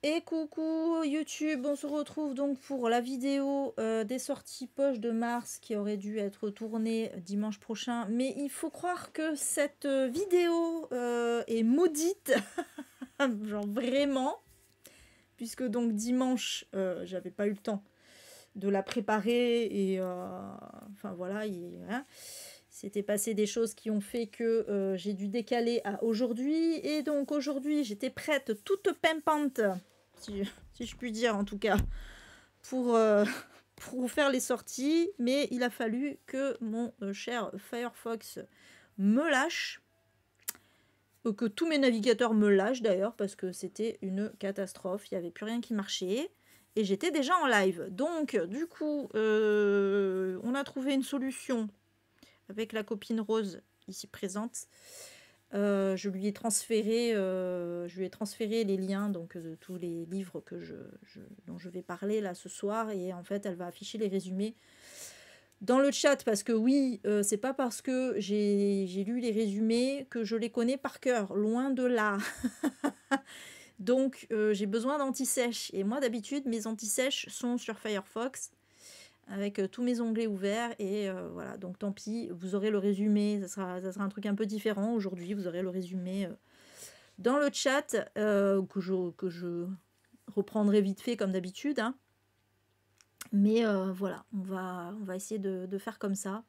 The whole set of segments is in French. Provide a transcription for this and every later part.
Et coucou YouTube, on se retrouve donc pour la vidéo des sorties poche de mars qui aurait dû être tournée dimanche prochain. Mais il faut croire que cette vidéo est maudite, genre vraiment, puisque donc dimanche, j'avais pas eu le temps de la préparer et enfin voilà, hein, s'était passé des choses qui ont fait que j'ai dû décaler à aujourd'hui. Et donc aujourd'hui, j'étais prête, toute pimpante, si je puis dire en tout cas, pour, pour vous faire les sorties. Mais il a fallu que mon cher Firefox me lâche. Que tous mes navigateurs me lâchent d'ailleurs, parce que c'était une catastrophe. Il n'y avait plus rien qui marchait. Et j'étais déjà en live. Donc, du coup, on a trouvé une solution avec la copine Rose ici présente. Je lui ai transféré les liens donc, de tous les livres dont je vais parler là ce soir. Et en fait, elle va afficher les résumés dans le chat, parce que oui, c'est pas parce que j'ai lu les résumés que je les connais par cœur, loin de là. Donc, j'ai besoin d'anti-sèche. Et moi, d'habitude, mes anti-sèches sont sur Firefox, avec tous mes onglets ouverts. Et voilà, donc tant pis, vous aurez le résumé. Ça sera un truc un peu différent. Aujourd'hui, vous aurez le résumé dans le chat, que je reprendrai vite fait comme d'habitude. Hein. Mais voilà, on va essayer de faire comme ça.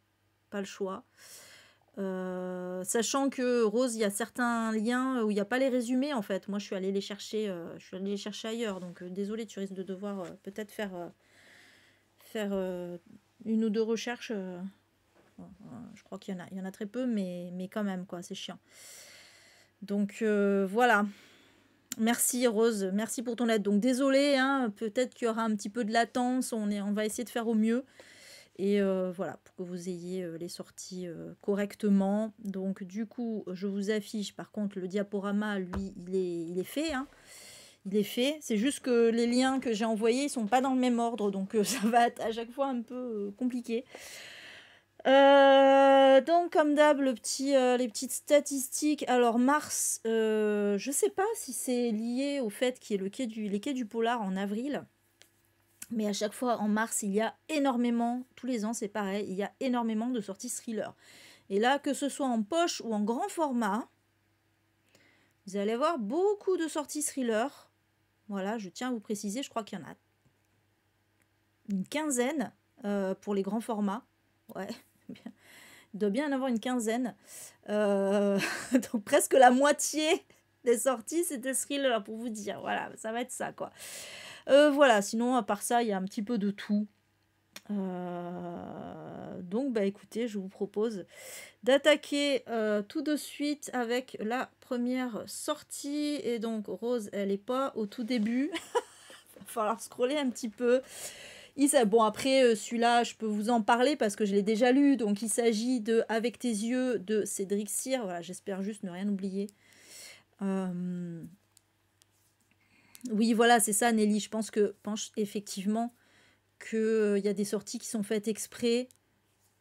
Pas le choix. Sachant que Rose, il y a certains liens où il n'y a pas les résumés en fait. Moi, je suis allée les chercher, ailleurs. Donc, désolée, tu risques de devoir peut-être faire une ou deux recherches. Je crois qu'il y en a très peu, mais quand même, quoi, c'est chiant. Donc, voilà. Merci Rose, merci pour ton aide. Donc, désolée, hein, peut-être qu'il y aura un petit peu de latence. On va essayer de faire au mieux. Et voilà, pour que vous ayez les sorties correctement. Donc du coup, je vous affiche, par contre, le diaporama, lui, il est fait. Hein. Il est fait. C'est juste que les liens que j'ai envoyés, ils sont pas dans le même ordre. Donc ça va être à chaque fois un peu compliqué. Donc comme d'hab, les petites statistiques. Alors mars, je sais pas si c'est lié au fait qu'il y ait les quais du polar en avril. Mais à chaque fois, en mars, il y a énormément, tous les ans c'est pareil, il y a énormément de sorties thriller. Et là, que ce soit en poche ou en grand format, vous allez avoir beaucoup de sorties thriller. Voilà, je tiens à vous préciser, je crois qu'il y en a une quinzaine pour les grands formats. Ouais, il doit bien en avoir une quinzaine. Donc presque la moitié des sorties, c'est des thrillers, pour vous dire. Voilà, ça va être ça, quoi. Voilà, sinon, à part ça, il y a un petit peu de tout. Donc bah écoutez, je vous propose d'attaquer tout de suite avec la première sortie. Et donc Rose, elle est pas au tout début. Il va falloir scroller un petit peu. Bon après, celui-là, je peux vous en parler parce que je l'ai déjà lu. Donc il s'agit de Avec tes yeux de Cédric Cyr. Voilà, j'espère juste ne rien oublier. Oui, voilà, c'est ça Nelly. Je pense effectivement qu'il y a des sorties qui sont faites exprès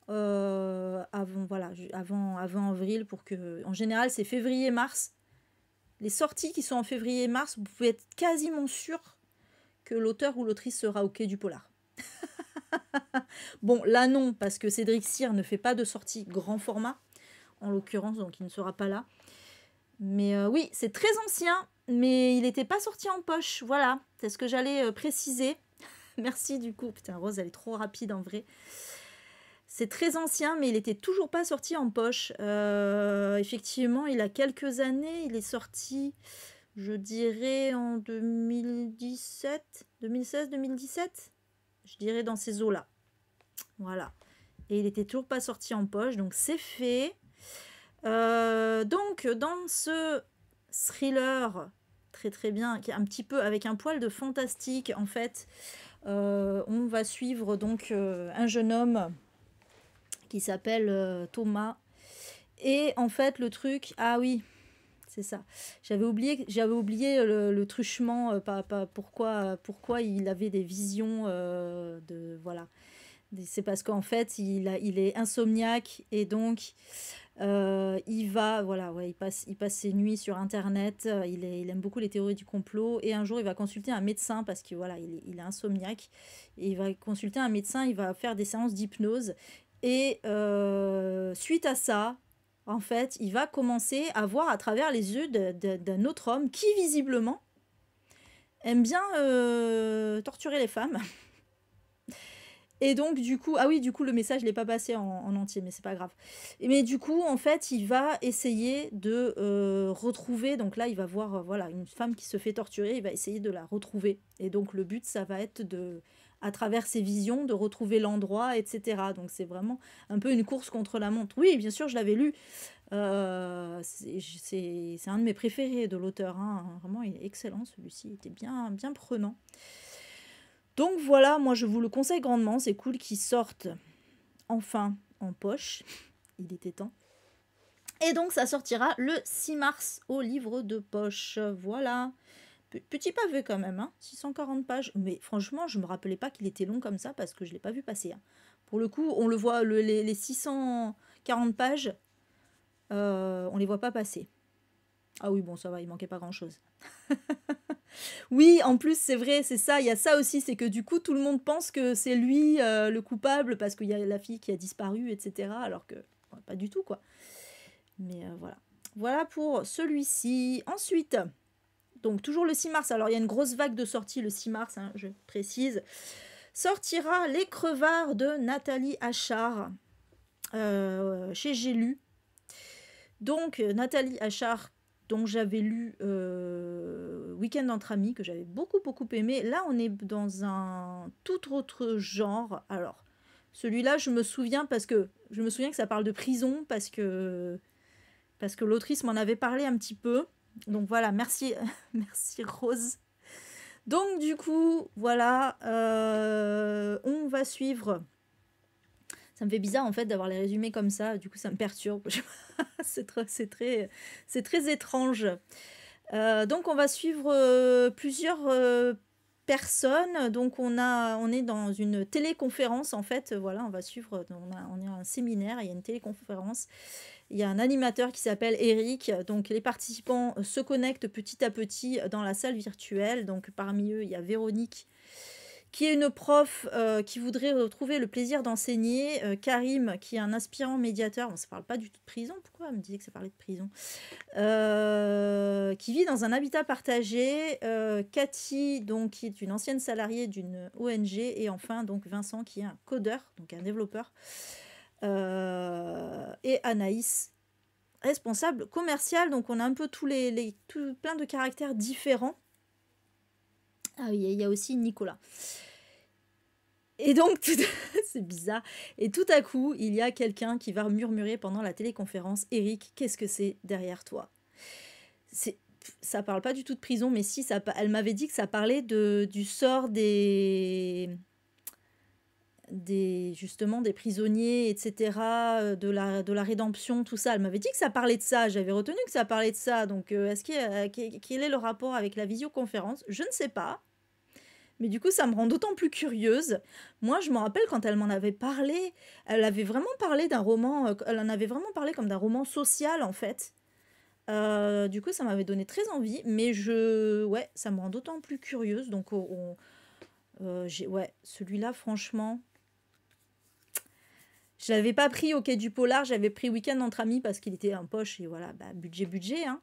avant avril, pour que, en général, c'est février-mars. Les sorties qui sont en février-mars, vous pouvez être quasiment sûr que l'auteur ou l'autrice sera au quai du polar. Bon, là non, parce que Cédric Cyr ne fait pas de sortie grand format, en l'occurrence, donc il ne sera pas là. Mais oui, c'est très ancien, mais il n'était pas sorti en poche. Voilà, c'est ce que j'allais préciser. Merci du coup. Putain, Rose, elle est trop rapide en vrai. C'est très ancien, mais il n'était toujours pas sorti en poche. Effectivement, il a quelques années. Il est sorti, je dirais, en 2017, 2016-2017. Je dirais dans ces eaux-là. Voilà. Et il n'était toujours pas sorti en poche, donc c'est fait. Donc, dans ce thriller, très très bien, qui est un petit peu avec un poil de fantastique, en fait, on va suivre donc un jeune homme qui s'appelle Thomas. Et en fait, le truc... Ah oui, c'est ça. J'avais oublié le truchement, pourquoi il avait des visions de... Voilà. C'est parce qu'en fait, il est insomniaque et donc il va, voilà, ouais, il passe ses nuits sur Internet. Il aime beaucoup les théories du complot et un jour, il va consulter un médecin parce que voilà, il est insomniaque et il va consulter un médecin. Il va faire des séances d'hypnose et suite à ça, en fait, il va commencer à voir à travers les yeux d'un autre homme qui visiblement aime bien torturer les femmes. Et donc, du coup, ah oui, du coup, le message, je l'ai pas passé en entier, mais c'est pas grave. Mais du coup, en fait, il va essayer de retrouver. Donc là, il va voir, voilà, une femme qui se fait torturer. Il va essayer de la retrouver. Et donc, le but, ça va être de, à travers ses visions, de retrouver l'endroit, etc. Donc, c'est vraiment un peu une course contre la montre. Oui, bien sûr, je l'avais lu. C'est un de mes préférés de l'auteur. Hein. Vraiment, il est excellent. Celui-ci il était bien, bien prenant. Donc voilà, moi je vous le conseille grandement, c'est cool qu'il sorte enfin en poche, il était temps. Et donc ça sortira le 6 mars au livre de poche, voilà. Petit pavé quand même, hein, 640 pages, mais franchement je me rappelais pas qu'il était long comme ça parce que je l'ai pas vu passer. Hein. Pour le coup, on le voit, les 640 pages, on les voit pas passer. Ah oui, bon ça va, il manquait pas grand chose. Oui, en plus, c'est vrai, c'est ça. Il y a ça aussi, c'est que du coup, tout le monde pense que c'est lui le coupable parce qu'il y a la fille qui a disparu, etc. Alors que pas du tout, quoi. Mais voilà. Voilà pour celui-ci. Ensuite, donc toujours le 6 mars. Alors, il y a une grosse vague de sorties le 6 mars, hein, je précise. Sortira Les Crevards de Nathalie Achard chez J'ai lu. Donc, Nathalie Achard, dont j'avais lu Week-end entre amis, que j'avais beaucoup aimé. Là, on est dans un tout autre genre. Alors, celui-là, je me souviens que ça parle de prison, parce que l'autrice m'en avait parlé un petit peu. Donc voilà, merci, merci Rose. Donc du coup, voilà, on va suivre. Ça me fait bizarre en fait d'avoir les résumés comme ça, du coup ça me perturbe. c'est très étrange. Donc on va suivre plusieurs personnes. Donc on est dans une téléconférence en fait. Voilà, on va suivre. On est à un séminaire. Il y a une téléconférence. Il y a un animateur qui s'appelle Eric. Donc les participants se connectent petit à petit dans la salle virtuelle. Donc parmi eux il y a Véronique, qui est une prof qui voudrait retrouver le plaisir d'enseigner, Karim, qui est un aspirant médiateur, bon, ça ne parle pas du tout de prison, pourquoi elle me disait que ça parlait de prison, qui vit dans un habitat partagé, Cathy, donc, qui est une ancienne salariée d'une ONG, et enfin donc Vincent, qui est un codeur, donc un développeur, et Anaïs, responsable commercial. Donc on a un peu plein de caractères différents. Ah oui, il y a aussi Nicolas. Et donc, c'est bizarre. Et tout à coup, il y a quelqu'un qui va murmurer pendant la téléconférence: Eric, qu'est-ce que c'est derrière toi? Ça parle pas du tout de prison, mais si, elle m'avait dit que ça parlait du sort justement des prisonniers, etc., de la rédemption, tout ça. Elle m'avait dit que ça parlait de ça. J'avais retenu que ça parlait de ça. Donc, quel est le rapport avec la visioconférence? Je ne sais pas. Mais du coup, ça me rend d'autant plus curieuse. Moi, je me rappelle quand elle m'en avait parlé, elle avait vraiment parlé d'un roman, elle en avait vraiment parlé comme d'un roman social, en fait. Du coup, ça m'avait donné très envie, mais ouais, ça me rend d'autant plus curieuse. Donc, ouais, celui-là, franchement, je l'avais pas pris au Quai du Polar, j'avais pris Week-end entre amis parce qu'il était en poche, et voilà, bah, budget, hein.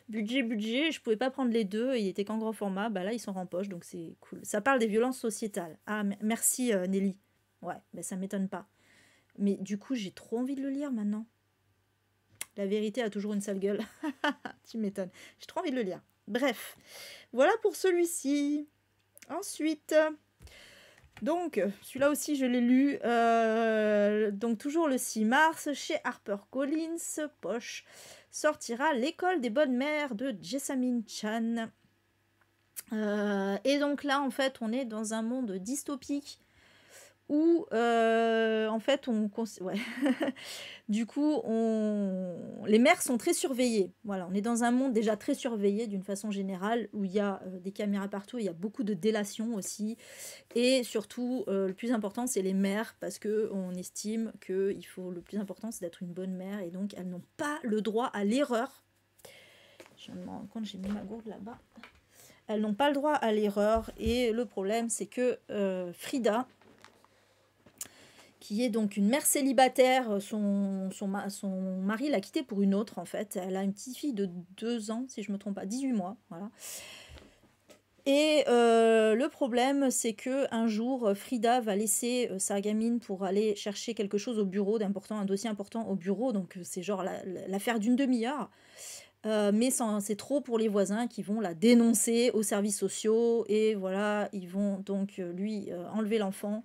budget, je pouvais pas prendre les deux, il était qu'en grand format, bah là ils sont en poche, donc c'est cool. Ça parle des violences sociétales. Ah, merci Nelly. Ouais, bah ça m'étonne pas. Mais du coup, j'ai trop envie de le lire maintenant. La vérité a toujours une sale gueule. Tu m'étonnes. J'ai trop envie de le lire. Bref, voilà pour celui-ci. Ensuite, donc, celui-là aussi, je l'ai lu. Donc, toujours le 6 mars, chez HarperCollins, poche, sortira L'école des bonnes mères de Jessamine Chan. Et donc là, en fait, on est dans un monde dystopique où en fait ouais. Du coup, les mers sont très surveillées. Voilà, on est dans un monde déjà très surveillé d'une façon générale, où il y a des caméras partout, il y a beaucoup de délation aussi. Et surtout, le plus important, c'est les mères, parce qu'on estime que le plus important, c'est d'être une bonne mère, et donc elles n'ont pas le droit à l'erreur. Je me rends compte, j'ai mis ma gourde là-bas. Elles n'ont pas le droit à l'erreur, et le problème, c'est que Frida, qui est donc une mère célibataire, son mari l'a quittée pour une autre, en fait. Elle a une petite fille de 2 ans, si je ne me trompe pas, 18 mois, voilà. Et le problème, c'est que un jour, Frida va laisser sa gamine pour aller chercher quelque chose au bureau d'important, un dossier important au bureau, donc c'est genre l'affaire d'une demi-heure. Mais c'est trop pour les voisins qui vont la dénoncer aux services sociaux, et voilà, ils vont donc lui enlever l'enfant.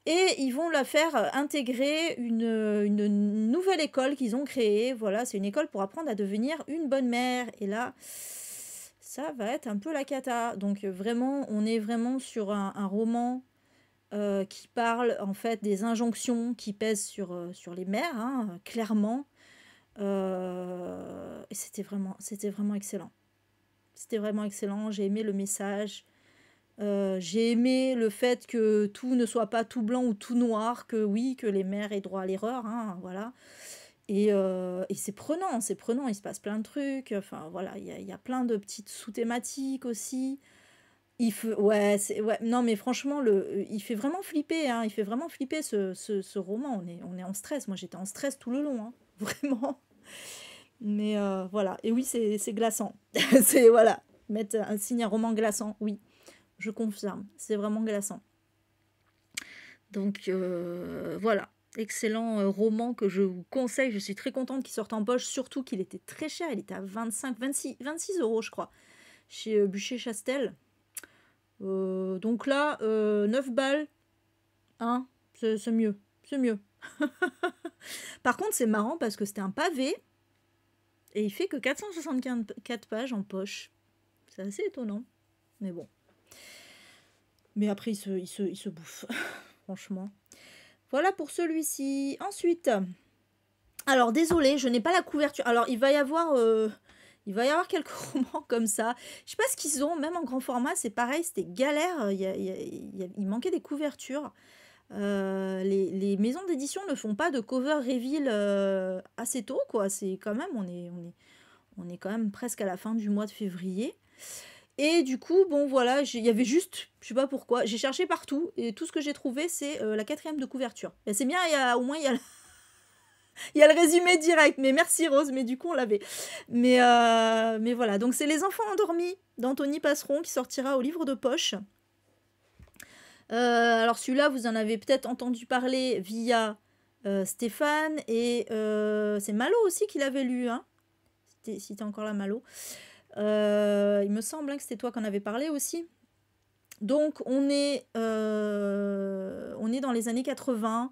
Et ils vont la faire intégrer une nouvelle école qu'ils ont créée. Voilà, c'est une école pour apprendre à devenir une bonne mère. Et là, ça va être un peu la cata. Donc vraiment, on est vraiment sur un roman qui parle en fait des injonctions qui pèsent sur les mères, hein, clairement. Et c'était vraiment excellent. C'était vraiment excellent. J'ai aimé le message. J'ai aimé le fait que tout ne soit pas tout blanc ou tout noir, que oui, que les mères aient droit à l'erreur, hein, voilà. Et c'est prenant, il se passe plein de trucs, enfin voilà, il y a plein de petites sous-thématiques aussi. Ouais, ouais, non mais franchement, il fait vraiment flipper, hein, il fait vraiment flipper ce roman, on est en stress, moi j'étais en stress tout le long, hein, vraiment. Mais voilà, et oui, c'est glaçant, voilà, signer un roman glaçant, oui. Je confirme, c'est vraiment glaçant. Donc voilà, excellent roman que je vous conseille. Je suis très contente qu'il sorte en poche, surtout qu'il était très cher. Il était à 26 euros, je crois, chez Bûcher-Chastel. Donc là, 9 balles, hein, c'est mieux. C'est mieux. Par contre, c'est marrant parce que c'était un pavé et il fait que 464 pages en poche. C'est assez étonnant, mais bon. Mais après, il se bouffe, franchement. Voilà pour celui-ci. Ensuite, alors désolé, je n'ai pas la couverture. Alors il va y avoir quelques romans comme ça. Je sais pas ce qu'ils ont, même en grand format, c'est pareil, c'était galère. Il manquait des couvertures. Les maisons d'édition ne font pas de cover reveal assez tôt, quoi. C'est quand même, on est quand même presque à la fin du mois de février. Et du coup, bon voilà, il y avait juste, je sais pas pourquoi, j'ai cherché partout et tout ce que j'ai trouvé, c'est la 4e de couverture. Et c'est bien, au moins il y a il y a le résumé direct. Mais merci Rose, mais du coup on l'avait. Mais voilà, donc c'est Les Enfants endormis d'Anthony Passeron qui sortira au livre de poche. Alors celui-là, vous en avez peut-être entendu parler via Stéphane, et c'est Malo aussi qui l'avait lu, hein, si t'es encore là, Malo. Il me semble que c'était toi qu'on avait parlé aussi. Donc on est dans les années 80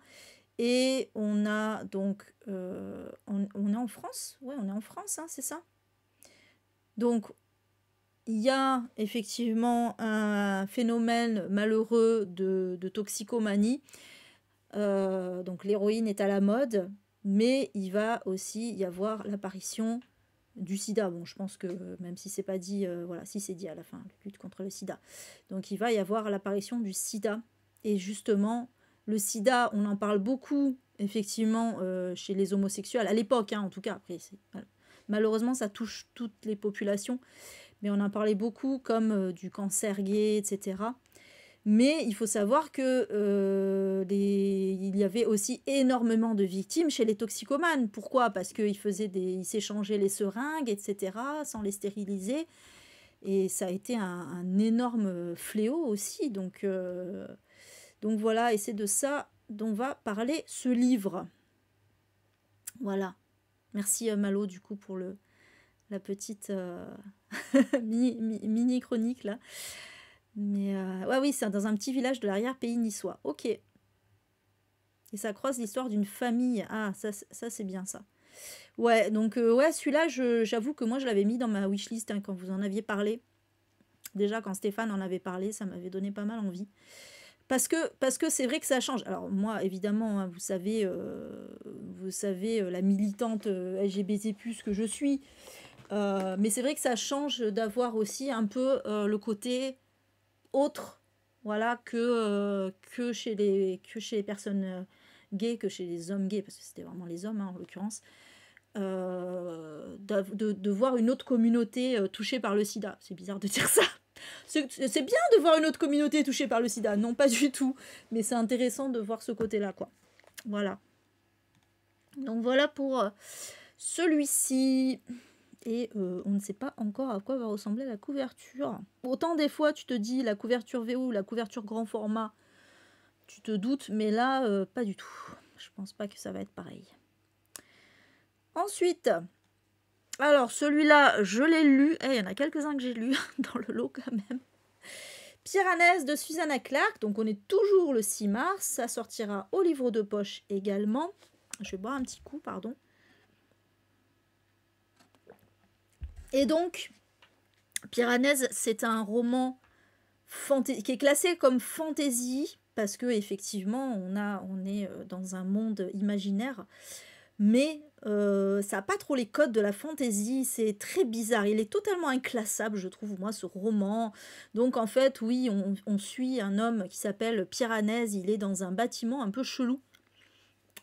et on a donc on est en France, ouais, on est en France, hein, c'est ça. Donc il y a effectivement un phénomène malheureux de toxicomanie. Donc l'héroïne est à la mode, mais il va aussi y avoir l'apparition du sida. Bon, je pense que même si c'est pas dit, voilà, si c'est dit à la fin, lutte contre le sida. Donc il va y avoir l'apparition du sida. Et justement, le sida, on en parle beaucoup, effectivement, chez les homosexuels, à l'époque, hein, en tout cas. Après, malheureusement, ça touche toutes les populations, mais on en parlait beaucoup, comme du cancer gay, etc. Mais il faut savoir que il y avait aussi énormément de victimes chez les toxicomanes. Pourquoi? Parce qu'ils s'échangeaient les seringues, etc., sans les stériliser. Et ça a été un énorme fléau aussi. Donc voilà, et c'est de ça dont va parler ce livre. Voilà. Merci Malo, du coup, pour la petite mini chronique, là. Mais ouais, oui, c'est dans un petit village de l'arrière-pays niçois. Ok. Et ça croise l'histoire d'une famille. Ah, ça c'est bien ça. Ouais, donc ouais, celui-là, j'avoue que moi, je l'avais mis dans ma wishlist, hein, quand vous en aviez parlé. Déjà, quand Stéphane en avait parlé, ça m'avait donné pas mal envie. parce que c'est vrai que ça change. Alors moi, évidemment, hein, vous savez la militante LGBT+ que je suis, mais c'est vrai que ça change d'avoir aussi un peu le côté autre, voilà, que chez les personnes gays, que chez les hommes gays, parce que c'était vraiment les hommes, hein, en l'occurrence, de voir une autre communauté touchée par le sida. C'est bizarre de dire ça. C'est bien de voir une autre communauté touchée par le sida. Non, pas du tout. Mais c'est intéressant de voir ce côté-là, quoi. Voilà. Donc voilà pour celui-ci. Et on ne sait pas encore à quoi va ressembler la couverture. Autant des fois, tu te dis la couverture VO ou la couverture grand format, tu te doutes, mais là, pas du tout. Je pense pas que ça va être pareil. Ensuite, alors celui-là, je l'ai lu. Il y en a quelques-uns que j'ai lus dans le lot quand même. Piranèse de Susanna Clark. Donc on est toujours le 6 mars. Ça sortira au livre de poche également. Je vais boire un petit coup, pardon. Et donc, Piranèse, c'est un roman qui est classé comme fantasy parce que effectivement, on est dans un monde imaginaire, mais ça n'a pas trop les codes de la fantasy. C'est très bizarre. Il est totalement inclassable, je trouve, moi, ce roman. Donc, en fait, oui, on suit un homme qui s'appelle Piranèse. Il est dans un bâtiment un peu chelou.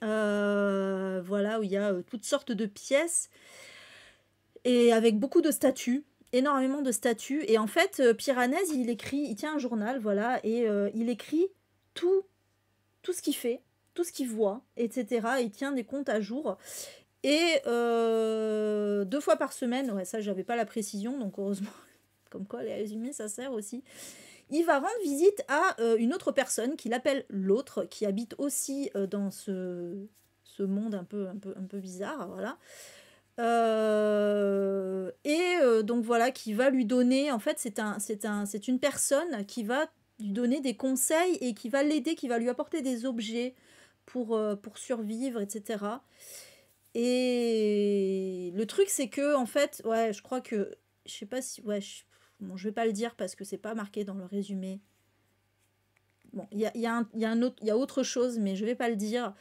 Voilà, où il y a toutes sortes de pièces et avec beaucoup de statues, énormément de statues. Et en fait, Piranèse, il tient un journal, voilà, et il écrit tout ce qu'il fait, tout ce qu'il voit, etc. Il tient des comptes à jour. Et 2 fois par semaine, ouais, ça, j'avais pas la précision, donc heureusement, comme quoi les résumés, ça sert aussi. Il va rendre visite à une autre personne qu'il appelle l'autre, qui habite aussi dans ce monde un peu bizarre, voilà. Donc voilà, qui va lui donner, en fait, c'est une personne qui va lui donner des conseils et qui va l'aider, qui va lui apporter des objets pour survivre, etc. Et le truc, c'est que, en fait, ouais, je crois que, je sais pas si, ouais, bon, je vais pas le dire parce que c'est pas marqué dans le résumé. Bon, il y a autre chose, mais je vais pas le dire.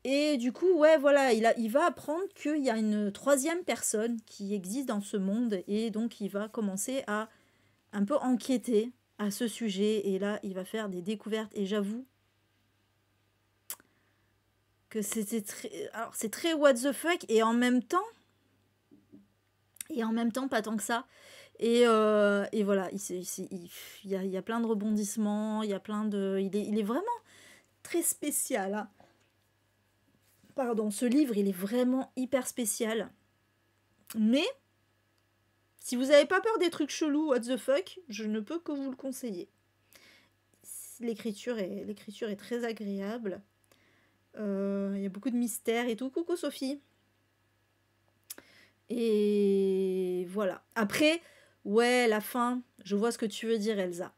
Et du coup, ouais, voilà, il va apprendre qu'il y a une troisième personne qui existe dans ce monde, et donc il va commencer à un peu enquêter à ce sujet, et là, il va faire des découvertes, et j'avoue que c'était très... Alors, c'est très what the fuck, et en même temps, pas tant que ça. Et voilà, il y a plein de rebondissements, il y a plein de... Il est vraiment très spécial, hein. Pardon, ce livre, il est vraiment hyper spécial. Mais, si vous n'avez pas peur des trucs chelous, what the fuck, je ne peux que vous le conseiller. L'écriture est très agréable. Il y a beaucoup de mystères et tout. Coucou Sophie. Et voilà. Après, ouais, la fin, je vois ce que tu veux dire, Elsa.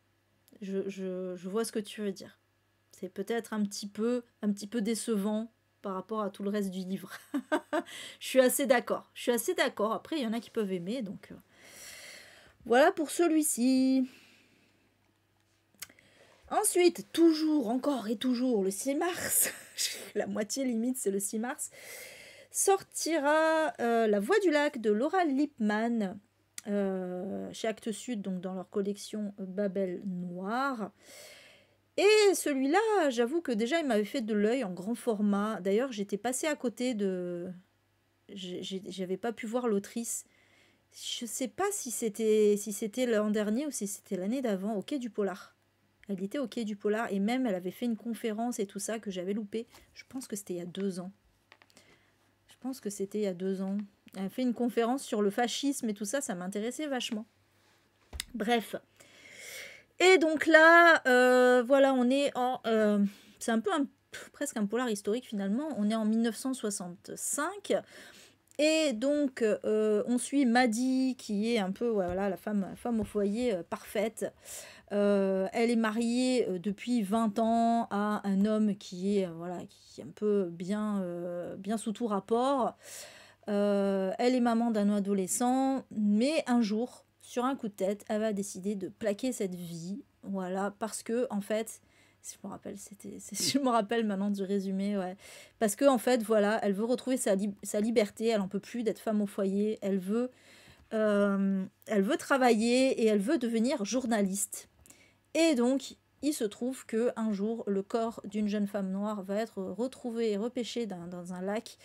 Je vois ce que tu veux dire. C'est peut-être un petit peu décevant par rapport à tout le reste du livre. Je suis assez d'accord. Après, il y en a qui peuvent aimer, donc voilà pour celui-ci. Ensuite, toujours, encore et toujours, le 6 mars, la moitié limite, c'est le 6 mars, sortira La Voix du Lac de Laura Lippmann chez Actes Sud, donc dans leur collection Babel Noir. Et celui-là, j'avoue que déjà, il m'avait fait de l'œil en grand format. D'ailleurs, j'étais passée à côté de... J'avais pas pu voir l'autrice. Je sais pas si c'était l'an dernier ou si c'était l'année d'avant, au Quai du Polar. Elle était au Quai du Polar et même elle avait fait une conférence et tout ça que j'avais loupé. Je pense que c'était il y a 2 ans. Elle a fait une conférence sur le fascisme et tout ça, ça m'intéressait vachement. Bref. Et donc là, voilà, on est en... c'est un peu presque un polar historique finalement. On est en 1965. Et donc, on suit Maddie, qui est un peu voilà, la femme au foyer parfaite. Elle est mariée depuis 20 ans à un homme qui est un peu bien sous tout rapport. Elle est maman d'un adolescent, mais un jour, sur un coup de tête, elle va décider de plaquer cette vie, voilà, parce que en fait, Je me rappelle, je me rappelle maintenant du résumé, ouais. Parce que en fait, voilà, elle veut retrouver sa liberté, elle en peut plus d'être femme au foyer, elle veut travailler et elle veut devenir journaliste. Et donc, il se trouve que un jour, le corps d'une jeune femme noire va être retrouvé et repêché dans un lac.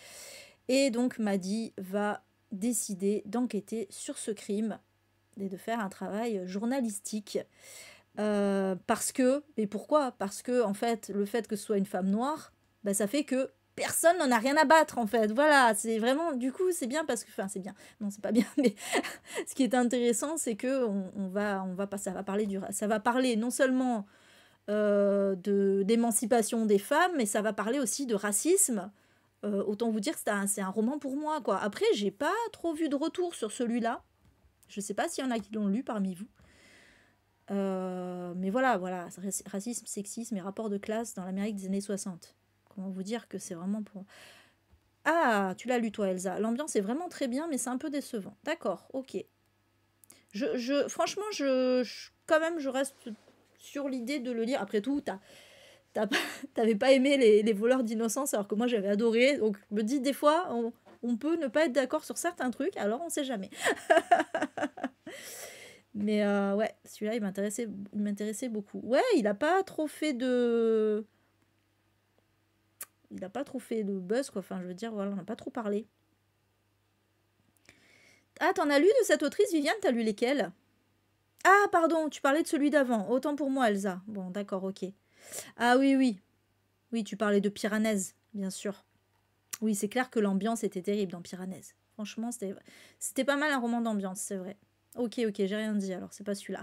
Et donc, Maddie va décider d'enquêter sur ce crime et de faire un travail journalistique. Parce que, et pourquoi? Parce que, en fait, le fait que ce soit une femme noire, bah, ça fait que personne n'en a rien à battre, en fait. Voilà, c'est vraiment, du coup, c'est bien parce que, enfin, c'est bien. Non, c'est pas bien, mais ce qui est intéressant, c'est que ça va parler non seulement d'émancipation des femmes, mais ça va parler aussi de racisme. Autant vous dire que c'est un roman pour moi, quoi. Après, j'ai pas trop vu de retour sur celui-là. Je sais pas s'il y en a qui l'ont lu parmi vous. Mais voilà, racisme, sexisme et rapport de classe dans l'Amérique des années 60. Comment vous dire que c'est vraiment pour... Ah, tu l'as lu toi, Elsa. L'ambiance est vraiment très bien, mais c'est un peu décevant. D'accord, ok. Franchement, quand même, je reste sur l'idée de le lire. Après tout, t'avais pas aimé les voleurs d'innocence, alors que moi, j'avais adoré. Donc, je me dis, des fois, on peut ne pas être d'accord sur certains trucs, alors on sait jamais. Mais ouais, celui-là, il m'intéressait beaucoup. Ouais, il a pas trop fait de... Il a pas trop fait de buzz, quoi. Enfin, je veux dire, voilà, on n'a pas trop parlé. Ah, t'en as lu de cette autrice, Viviane? T'as lu lesquelles? Ah, pardon, tu parlais de celui d'avant. Autant pour moi, Elsa. Bon, d'accord, ok. Ah oui, oui. Oui, tu parlais de Piranèse, bien sûr. Oui, c'est clair que l'ambiance était terrible dans Piranèse. Franchement, c'était pas mal un roman d'ambiance, c'est vrai. Ok, j'ai rien dit, alors c'est pas celui-là.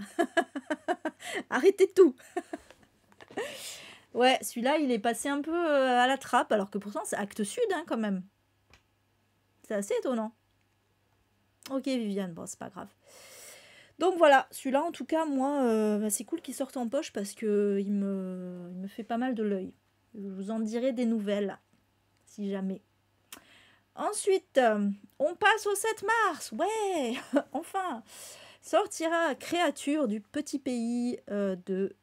Arrêtez tout. Ouais, celui-là, il est passé un peu à la trappe, alors que pourtant, c'est Actes Sud, hein, quand même. C'est assez étonnant. Ok, Viviane, bon, c'est pas grave. Donc voilà, celui-là, en tout cas, moi, c'est cool qu'il sorte en poche parce que il me fait pas mal de l'œil. Je vous en dirai des nouvelles, si jamais. Ensuite, on passe au 7 mars. Ouais, enfin, sortira Créature du petit pays de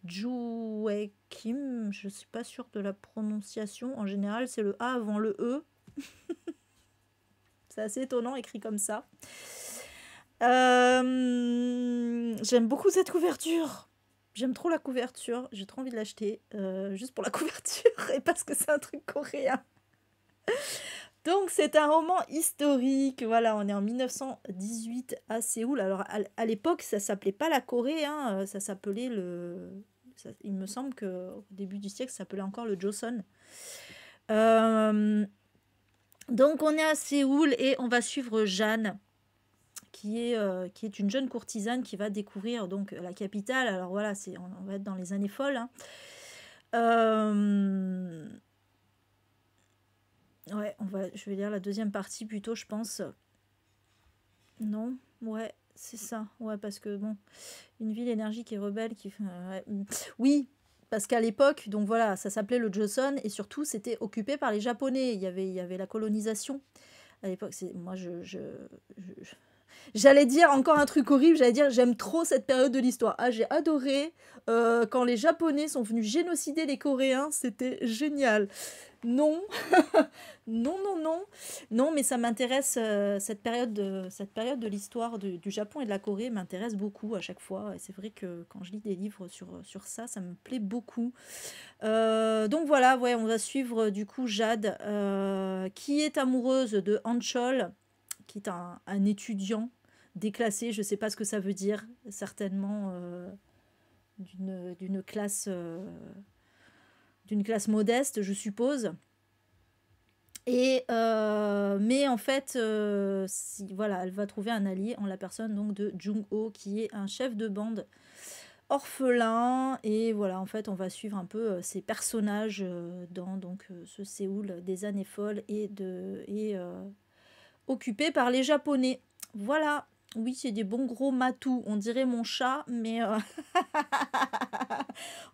Joachim. Je ne suis pas sûre de la prononciation. En général, c'est le A avant le E. C'est assez étonnant, écrit comme ça. J'aime beaucoup cette couverture. J'aime trop la couverture. J'ai trop envie de l'acheter. Juste pour la couverture et parce que c'est un truc coréen. Donc, c'est un roman historique. Voilà, on est en 1918 à Séoul. Alors, à l'époque, ça s'appelait pas la Corée. Hein, ça s'appelait il me semble qu'au début du siècle, ça s'appelait encore le Joseon. Donc, on est à Séoul et on va suivre Jeanne, qui est une jeune courtisane qui va découvrir donc la capitale. Alors voilà, on va être dans les années folles. Hein. Ouais, je vais lire la deuxième partie plutôt, je pense. Non, ouais, c'est ça. Ouais, parce que bon, une ville énergique et rebelle qui... ouais. Oui, parce qu'à l'époque, donc voilà, ça s'appelait le Joseon et surtout, c'était occupé par les Japonais. Il y avait la colonisation. À l'époque, moi, j'allais dire encore un truc horrible, j'allais dire j'aime trop cette période de l'histoire. Ah, j'ai adoré quand les Japonais sont venus génocider les Coréens, c'était génial. Non, non, mais ça m'intéresse, cette période de l'histoire du Japon et de la Corée m'intéresse beaucoup à chaque fois. Et c'est vrai que quand je lis des livres sur ça, ça me plaît beaucoup. Donc voilà, ouais, on va suivre du coup Jade, qui est amoureuse de Hanchol, qui est un étudiant déclassé, je ne sais pas ce que ça veut dire, certainement d'une classe modeste, je suppose. Et mais en fait, voilà, elle va trouver un allié en la personne donc de Jung-ho, qui est un chef de bande orphelin. Et voilà, en fait, on va suivre un peu ces personnages dans donc ce Séoul des années folles et occupé par les Japonais. Voilà. Oui, c'est des bons gros matous. On dirait mon chat, mais...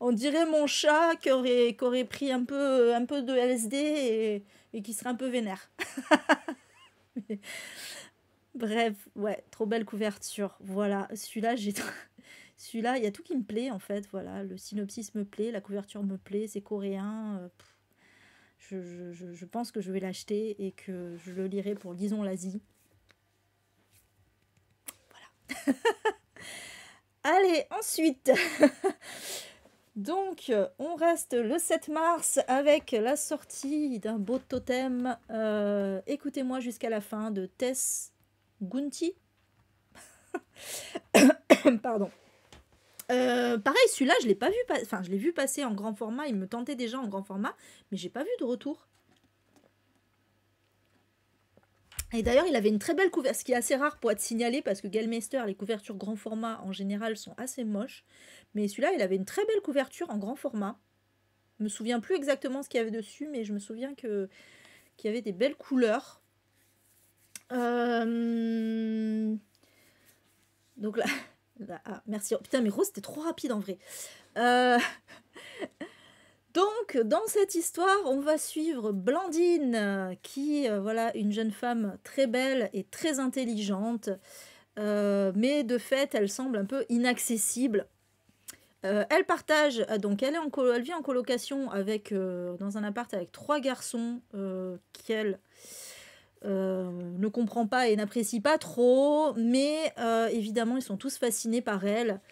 on dirait mon chat qui aurait pris un peu de LSD et qui serait un peu vénère. Bref, ouais, trop belle couverture. Voilà, celui-là, celui-là, il y a tout qui me plaît en fait. Voilà, le synopsis me plaît, la couverture me plaît, c'est coréen. Je pense que je vais l'acheter et que je le lirai pour Lisons l'Asie. Allez, ensuite, donc on reste le 7 mars avec la sortie d'un beau totem. Écoutez-moi jusqu'à la fin de Tess Gunti. Pardon. Pareil, celui-là, je l'ai pas vu, enfin, je l'ai vu passer en grand format. Il me tentait déjà en grand format, mais j'ai pas vu de retour. Et d'ailleurs, il avait une très belle couverture, ce qui est assez rare pour être signalé, parce que Gallmeister, les couvertures grand format, en général, sont assez moches. Mais celui-là, il avait une très belle couverture en grand format. Je me souviens plus exactement ce qu'il y avait dessus, mais je me souviens qu'il y avait des belles couleurs. Donc là... Ah, merci. Oh, putain, mais Rose, c'était trop rapide en vrai. Donc, dans cette histoire, on va suivre Blandine, qui, voilà, une jeune femme très belle et très intelligente, mais de fait, elle semble un peu inaccessible. Elle partage, donc elle vit en colocation avec, dans un appart avec 3 garçons qu'elle ne comprend pas et n'apprécie pas trop, mais évidemment, ils sont tous fascinés par elle.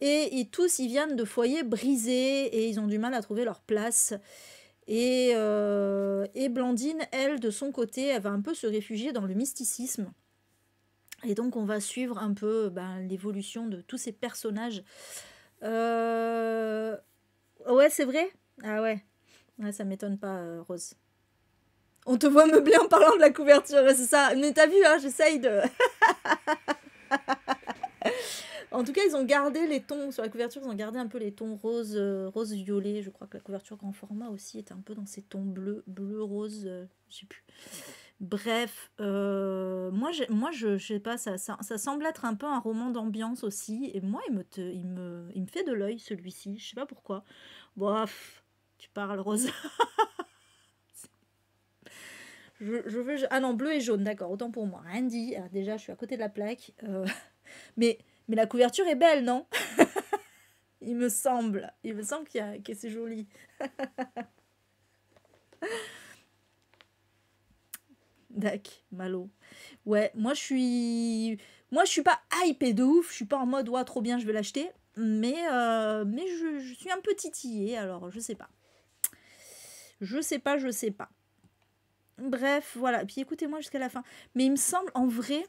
Et tous, ils viennent de foyers brisés et ils ont du mal à trouver leur place. Et Blandine, elle, de son côté, elle va un peu se réfugier dans le mysticisme. Et donc, on va suivre un peu l'évolution de tous ces personnages. Ouais, c'est vrai? Ah ouais. Ouais, ça m'étonne pas, Rose. On te voit meubler en parlant de la couverture, c'est ça. Mais t'as vu, hein, j'essaye de... En tout cas, ils ont gardé les tons, sur la couverture, ils ont gardé un peu les tons rose, rose-violet. Je crois que la couverture grand format aussi était un peu dans ces tons bleu-rose, je sais plus. Bref, moi, je sais pas, ça semble être un peu un roman d'ambiance aussi. Et moi, il me fait de l'œil, celui-ci. Je sais pas pourquoi. Bof, tu parles rose. Je veux... Ah non, bleu et jaune, d'accord, autant pour moi. Rien dit. Alors déjà, je suis à côté de la plaque. Mais la couverture est belle, non? Il me semble que c'est joli. Dac, Malo. Ouais, moi je suis pas hypée de ouf, je suis pas en mode ouais, trop bien, je vais l'acheter, mais je suis un peu titillée, alors je sais pas. Je sais pas. Bref, voilà. Puis écoutez-moi jusqu'à la fin. Mais il me semble en vrai,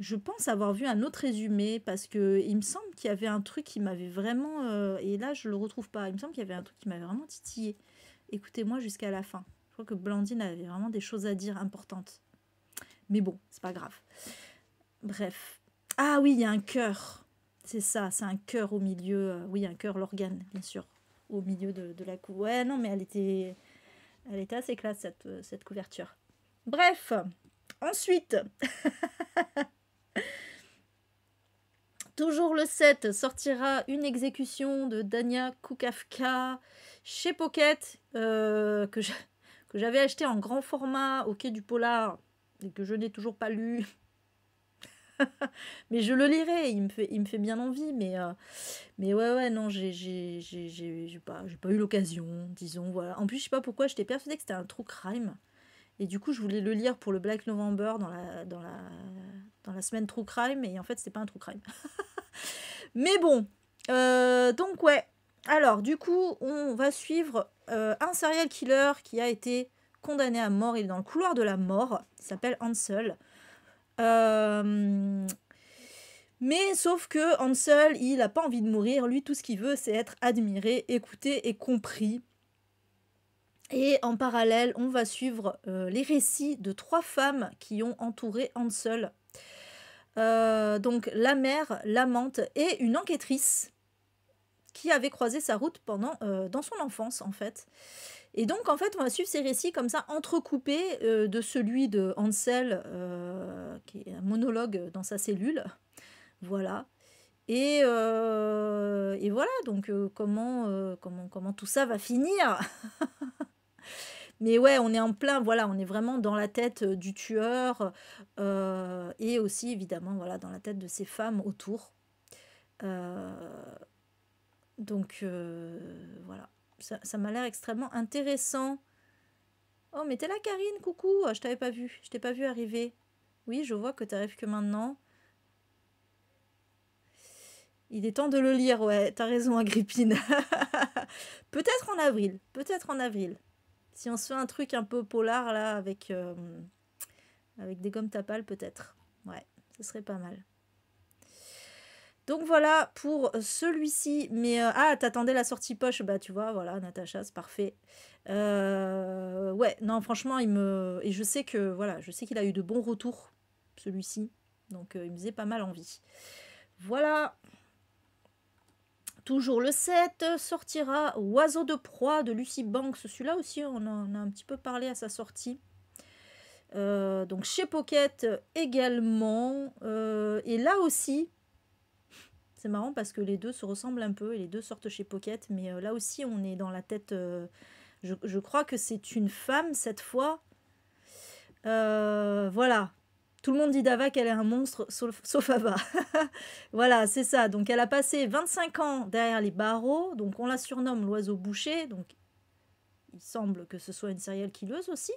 je pense avoir vu un autre résumé parce que il me semble qu'il y avait un truc qui m'avait vraiment et là je le retrouve pas. Il me semble qu'il y avait un truc qui m'avait vraiment titillé. Écoutez-moi jusqu'à la fin. Je crois que Blandine avait vraiment des choses à dire importantes. Mais bon, c'est pas grave. Bref. Ah oui, il y a un cœur. C'est ça, c'est un cœur au milieu. Oui, un cœur, l'organe, bien sûr. Au milieu de la couverture. Ouais, non, mais elle était assez classe, cette couverture. Bref. Ensuite, toujours le 7, sortira une exécution de Dania Kukavka chez Pocket, que j'avais acheté en grand format au Quai du Polar et que je n'ai toujours pas lu. Mais je le lirai, il me fait bien envie, mais ouais, non, j'ai pas eu l'occasion, disons, voilà. En plus, je sais pas pourquoi, j'étais persuadée que c'était un true crime. Et du coup, je voulais le lire pour le Black November dans la semaine True Crime, et en fait, c'était pas un True Crime. Mais bon, donc ouais. Alors, du coup, on va suivre un serial killer qui a été condamné à mort. Il est dans le couloir de la mort. Il s'appelle Ansel. Mais sauf que Ansel, il n'a pas envie de mourir. Lui, tout ce qu'il veut, c'est être admiré, écouté et compris. Et en parallèle, on va suivre les récits de 3 femmes qui ont entouré Ansel. Donc la mère, l'amante et une enquêtrice qui avait croisé sa route dans son enfance en fait. Et donc en fait on va suivre ces récits comme ça entrecoupés de celui de Ansel qui est un monologue dans sa cellule. Voilà. Et voilà donc comment tout ça va finir. Mais ouais, on est en plein, voilà, on est vraiment dans la tête du tueur et aussi évidemment, voilà, dans la tête de ces femmes autour. Euh, donc voilà, ça m'a l'air extrêmement intéressant. Oh, mais t'es là, Karine, coucou, je t'avais pas vu, je t'ai pas vu arriver. Oui, je vois que t'arrives que maintenant. Il est temps de le lire, ouais, t'as raison, Agrippine. Peut-être en avril, peut-être en avril. Si on se fait un truc un peu polar, là, avec des gommes tapales, peut-être. Ouais, ce serait pas mal. Donc voilà pour celui-ci. Mais ah, t'attendais la sortie poche. Bah tu vois, voilà, Natacha, c'est parfait. Ouais, non, franchement, Et je sais que, voilà, je sais qu'il a eu de bons retours, celui-ci. Donc il me faisait pas mal envie. Voilà. Toujours le 7 sortira Oiseau de proie de Lucy Banks. Celui-là aussi, on en a un petit peu parlé à sa sortie. Donc chez Pocket également. Et là aussi, c'est marrant parce que les deux se ressemblent un peu et les deux sortent chez Pocket. Mais là aussi, on est dans la tête. Je crois que c'est une femme cette fois. Voilà. Tout le monde dit d'Ava qu'elle est un monstre, sauf Ava. Voilà, c'est ça. Donc elle a passé 25 ans derrière les barreaux. Donc on la surnomme l'oiseau bouché. Donc il semble que ce soit une serial killeuse aussi.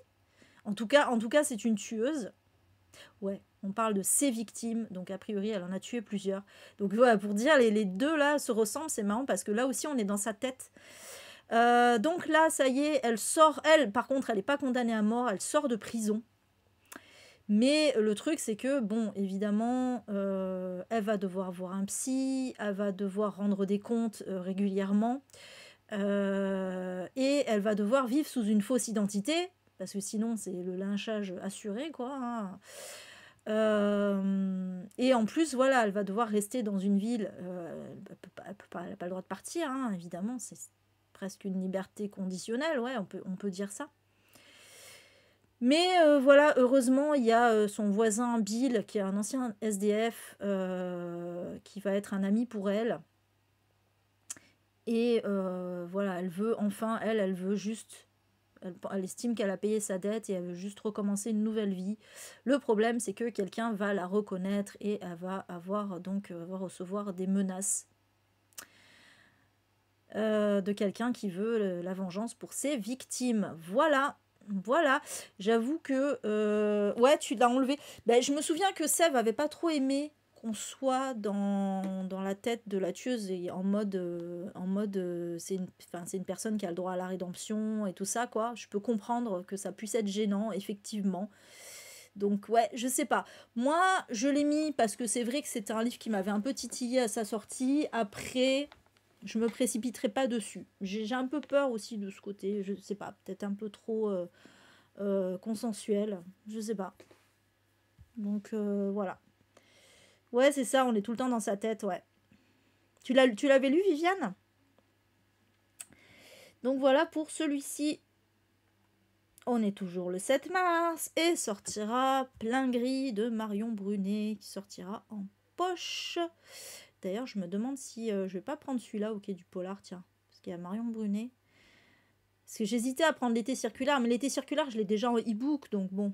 En tout cas, c'est une tueuse. Ouais, on parle de ses victimes, donc a priori elle en a tué plusieurs. Donc voilà, pour dire, les deux là se ressemblent, c'est marrant parce que là aussi on est dans sa tête. Donc là, ça y est, elle sort, elle par contre elle n'est pas condamnée à mort, elle sort de prison. Mais le truc c'est que, bon, évidemment, elle va devoir voir un psy, elle va devoir rendre des comptes régulièrement. Et elle va devoir vivre sous une fausse identité, parce que sinon c'est le lynchage assuré, quoi. Hein. Et en plus, voilà, elle va devoir rester dans une ville. Elle n'a pas le droit de partir, hein, évidemment. C'est presque une liberté conditionnelle, ouais, on peut dire ça. Mais voilà, heureusement, il y a son voisin Bill, qui est un ancien SDF, qui va être un ami pour elle. Et voilà, elle veut enfin, elle veut juste... Elle estime qu'elle a payé sa dette et elle veut juste recommencer une nouvelle vie. Le problème, c'est que quelqu'un va la reconnaître et elle va va recevoir des menaces de quelqu'un qui veut la vengeance pour ses victimes. Voilà. Voilà, j'avoue que... ouais, tu l'as enlevé. Ben, je me souviens que Sève avait pas trop aimé qu'on soit dans la tête de la tueuse et en mode c'est une personne qui a le droit à la rédemption et tout ça, quoi. Je peux comprendre que ça puisse être gênant, effectivement. Donc ouais, je sais pas. Moi, je l'ai mis parce que c'est vrai que c'était un livre qui m'avait un peu titillé à sa sortie. Après, je me précipiterai pas dessus. J'ai un peu peur aussi de ce côté, je sais pas, peut-être un peu trop consensuel, je sais pas. Donc voilà. Ouais, c'est ça, on est tout le temps dans sa tête, ouais. Tu l'avais lu, Viviane? Donc voilà pour celui-ci. On est toujours le 7 mars et sortira Plein Gris de Marion Brunet qui sortira en poche. D'ailleurs, je me demande si je vais pas prendre celui-là au Quai du Polar, tiens, parce qu'il y a Marion Brunet. Parce que j'hésitais à prendre l'été circulaire, mais l'été circulaire, je l'ai déjà en e-book, donc bon.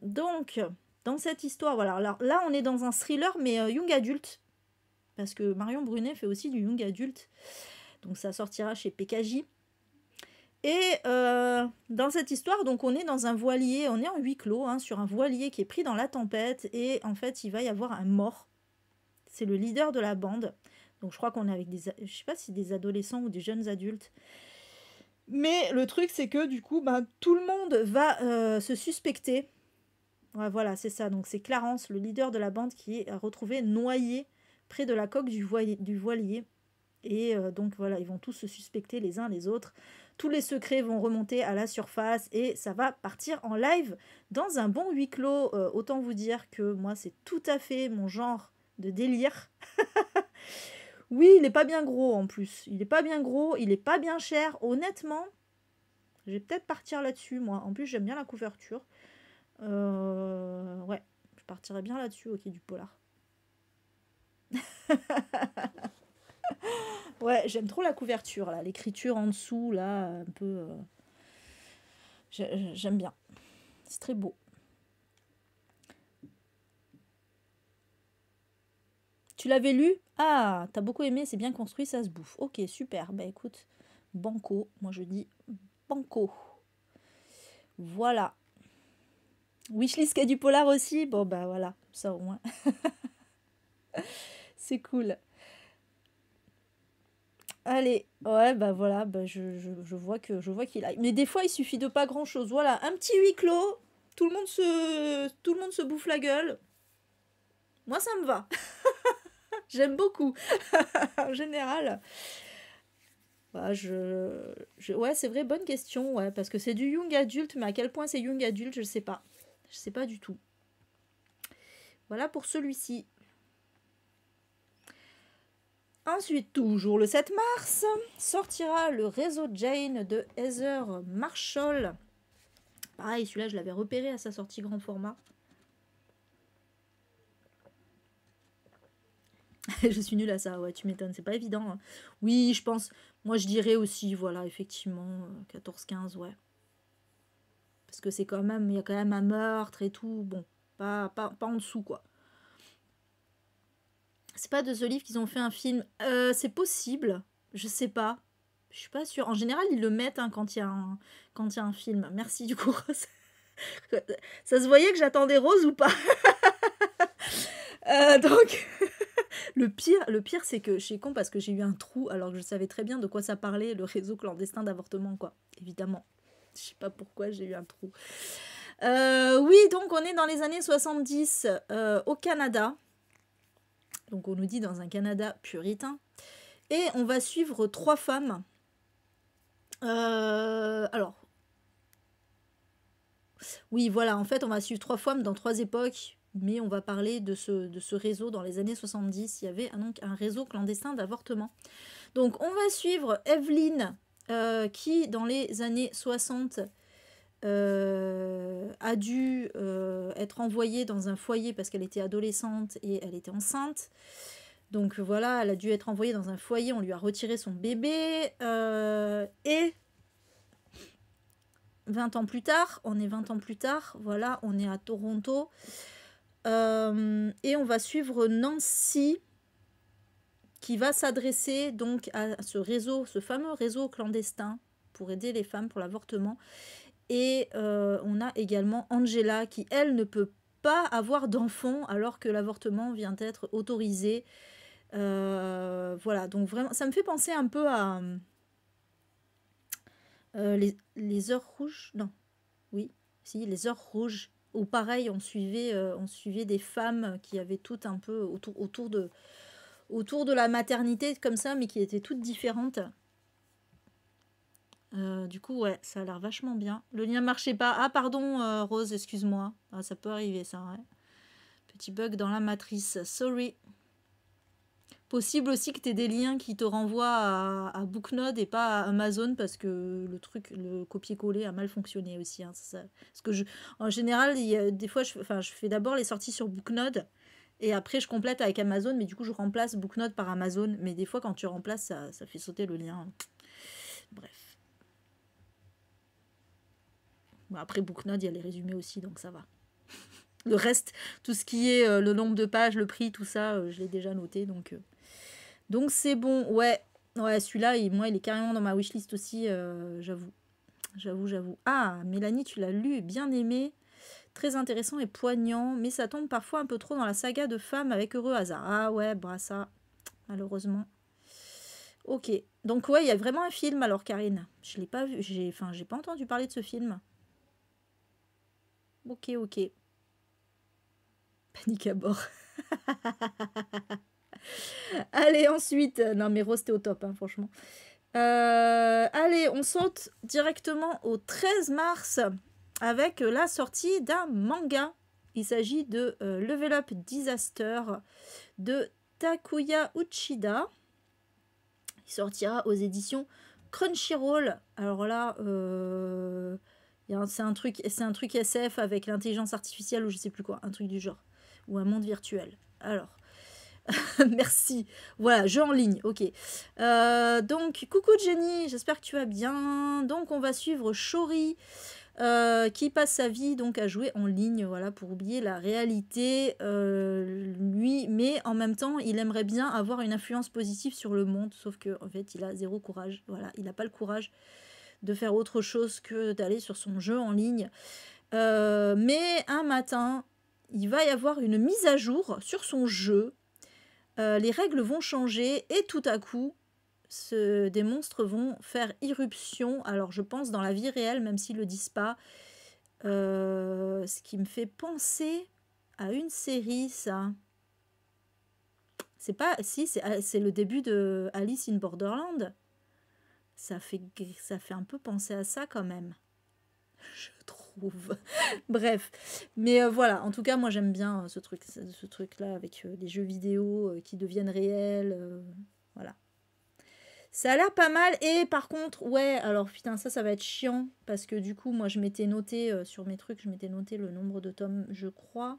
Donc, dans cette histoire, voilà, alors là, on est dans un thriller, mais young adulte. Parce que Marion Brunet fait aussi du young adulte. Donc ça sortira chez PKJ. Et dans cette histoire, donc on est dans un voilier, on est en huis clos, hein, sur un voilier qui est pris dans la tempête. Et en fait, il va y avoir un mort. C'est le leader de la bande. Donc je crois qu'on est avec je sais pas si des adolescents ou des jeunes adultes. Mais le truc, c'est que du coup, ben, tout le monde va se suspecter. Ouais, voilà, c'est ça. Donc c'est Clarence, le leader de la bande, qui est retrouvé noyé près de la coque du voilier. Et donc voilà, ils vont tous se suspecter les uns les autres. Tous les secrets vont remonter à la surface et ça va partir en live dans un bon huis clos. Autant vous dire que moi, c'est tout à fait mon genre de délire. Oui, il n'est pas bien gros en plus. Il n'est pas bien gros, il n'est pas bien cher. Honnêtement, je vais peut-être partir là-dessus, moi. En plus, j'aime bien la couverture. Ouais, je partirais bien là-dessus au Quai du Polar. Ouais, j'aime trop la couverture, là. L'écriture en dessous, là, un peu... j'aime bien. C'est très beau. Tu l'avais lu? Ah, t'as beaucoup aimé, c'est bien construit, ça se bouffe. Ok, super. Bah écoute, banco. Moi je dis banco. Voilà. Wishlist qui a du polar aussi. Bon bah voilà, ça au moins. C'est cool. Allez, ouais bah voilà, bah je vois que je vois qu'il a. Mais des fois il suffit de pas grand chose. Voilà, un petit huis clos. Tout le monde se bouffe la gueule. Moi ça me va. J'aime beaucoup. En général. Bah, ouais, c'est vrai, bonne question, ouais, parce que c'est du young adulte, mais à quel point c'est young adulte, je sais pas. Je sais pas du tout. Voilà pour celui-ci. Ensuite, toujours le 7 mars, sortira le réseau Jane de Heather Marshall. Pareil, celui-là, je l'avais repéré à sa sortie grand format. Je suis nulle à ça, ouais, tu m'étonnes, c'est pas évident. Hein. Oui, je pense, moi je dirais aussi, voilà, effectivement, 14-15, ouais. Parce que c'est quand même, il y a quand même un meurtre et tout, bon, pas en dessous, quoi. C'est pas de ce livre qu'ils ont fait un film. C'est possible, je sais pas. Je suis pas sûre. En général, ils le mettent hein, quand il y a un film. Merci du coup, Rose. Ça se voyait que j'attendais Rose ou pas. Donc, le pire c'est que je suis con parce que j'ai eu un trou alors que je savais très bien de quoi ça parlait, le réseau clandestin d'avortement, quoi. Évidemment. Je sais pas pourquoi j'ai eu un trou. Oui, donc on est dans les années 70 au Canada. Donc on nous dit dans un Canada puritain. Et on va suivre 3 femmes. Alors, oui, voilà, en fait, on va suivre 3 femmes dans 3 époques, mais on va parler de ce réseau dans les années 70. Il y avait donc un réseau clandestin d'avortement. Donc, on va suivre Evelyn, qui, dans les années 60, a dû être envoyée dans un foyer parce qu'elle était adolescente et elle était enceinte. Donc voilà, elle a dû être envoyée dans un foyer, on lui a retiré son bébé. Et 20 ans plus tard, on est 20 ans plus tard, voilà, on est à Toronto. Et on va suivre Nancy qui va s'adresser donc à ce réseau, ce fameux réseau clandestin pour aider les femmes pour l'avortement. Et on a également Angela qui, elle, ne peut pas avoir d'enfant alors que l'avortement vient d'être autorisé. Voilà, donc vraiment, ça me fait penser un peu à les heures rouges. Non, oui, si, les heures rouges. Où pareil, on suivait des femmes qui avaient toutes un peu autour de la maternité comme ça, mais qui étaient toutes différentes. Du coup, ouais, ça a l'air vachement bien. Le lien marchait pas. Ah, pardon, Rose, excuse-moi. Ah, ça peut arriver, ça, ouais. Petit bug dans la matrice. Sorry. Possible aussi que tu aies des liens qui te renvoient à Booknode et pas à Amazon parce que le copier-coller a mal fonctionné aussi. Hein, parce que en général, des fois, je fais d'abord les sorties sur Booknode et après je complète avec Amazon, mais du coup je remplace Booknode par Amazon. Mais des fois, quand tu remplaces, ça fait sauter le lien. Bref. Bon, après Booknode, il y a les résumés aussi, donc ça va. Le reste, tout ce qui est le nombre de pages, le prix, tout ça, je l'ai déjà noté, donc c'est bon. Ouais, celui-là, moi, il est carrément dans ma wishlist aussi, j'avoue. Ah, Mélanie, tu l'as lu, bien aimé, très intéressant et poignant, mais ça tombe parfois un peu trop dans la saga de femmes avec heureux hasard. Ah ouais, bah ça, malheureusement. Ok, donc ouais, il y a vraiment un film alors, Karine. Je l'ai pas vu, j'ai pas entendu parler de ce film. Ok. Panique à bord. Allez, ensuite. Non, mais Rose, t'es au top, hein, franchement. Allez, on saute directement au 13 mars avec la sortie d'un manga. Il s'agit de Level Up Disaster de Takuya Uchida. Il sortira aux éditions Crunchyroll. Alors là, c'est un truc SF avec l'intelligence artificielle ou je sais plus quoi, un truc du genre. Ou un monde virtuel. Alors, Merci. Voilà, jeu en ligne, ok. Donc, coucou Jenny, j'espère que tu vas bien. Donc, on va suivre Shori, qui passe sa vie donc à jouer en ligne, voilà, pour oublier la réalité, lui, mais en même temps, il aimerait bien avoir une influence positive sur le monde, sauf que en fait, il a zéro courage, voilà, il n'a pas le courage de faire autre chose que d'aller sur son jeu en ligne. Mais un matin, il va y avoir une mise à jour sur son jeu. Les règles vont changer et tout à coup, des monstres vont faire irruption. Alors je pense dans la vie réelle, même s'ils ne le disent pas. Ce qui me fait penser à une série, ça. C'est pas... Si, c'est le début de Alice in Borderland. Ça fait un peu penser à ça quand même. Je trouve. Bref. Mais voilà, en tout cas, moi j'aime bien ce truc-là avec des jeux vidéo qui deviennent réels. Voilà. Ça a l'air pas mal. Et par contre, ouais, alors putain, ça va être chiant. Parce que du coup, moi je m'étais noté sur mes trucs, je m'étais noté le nombre de tomes, je crois.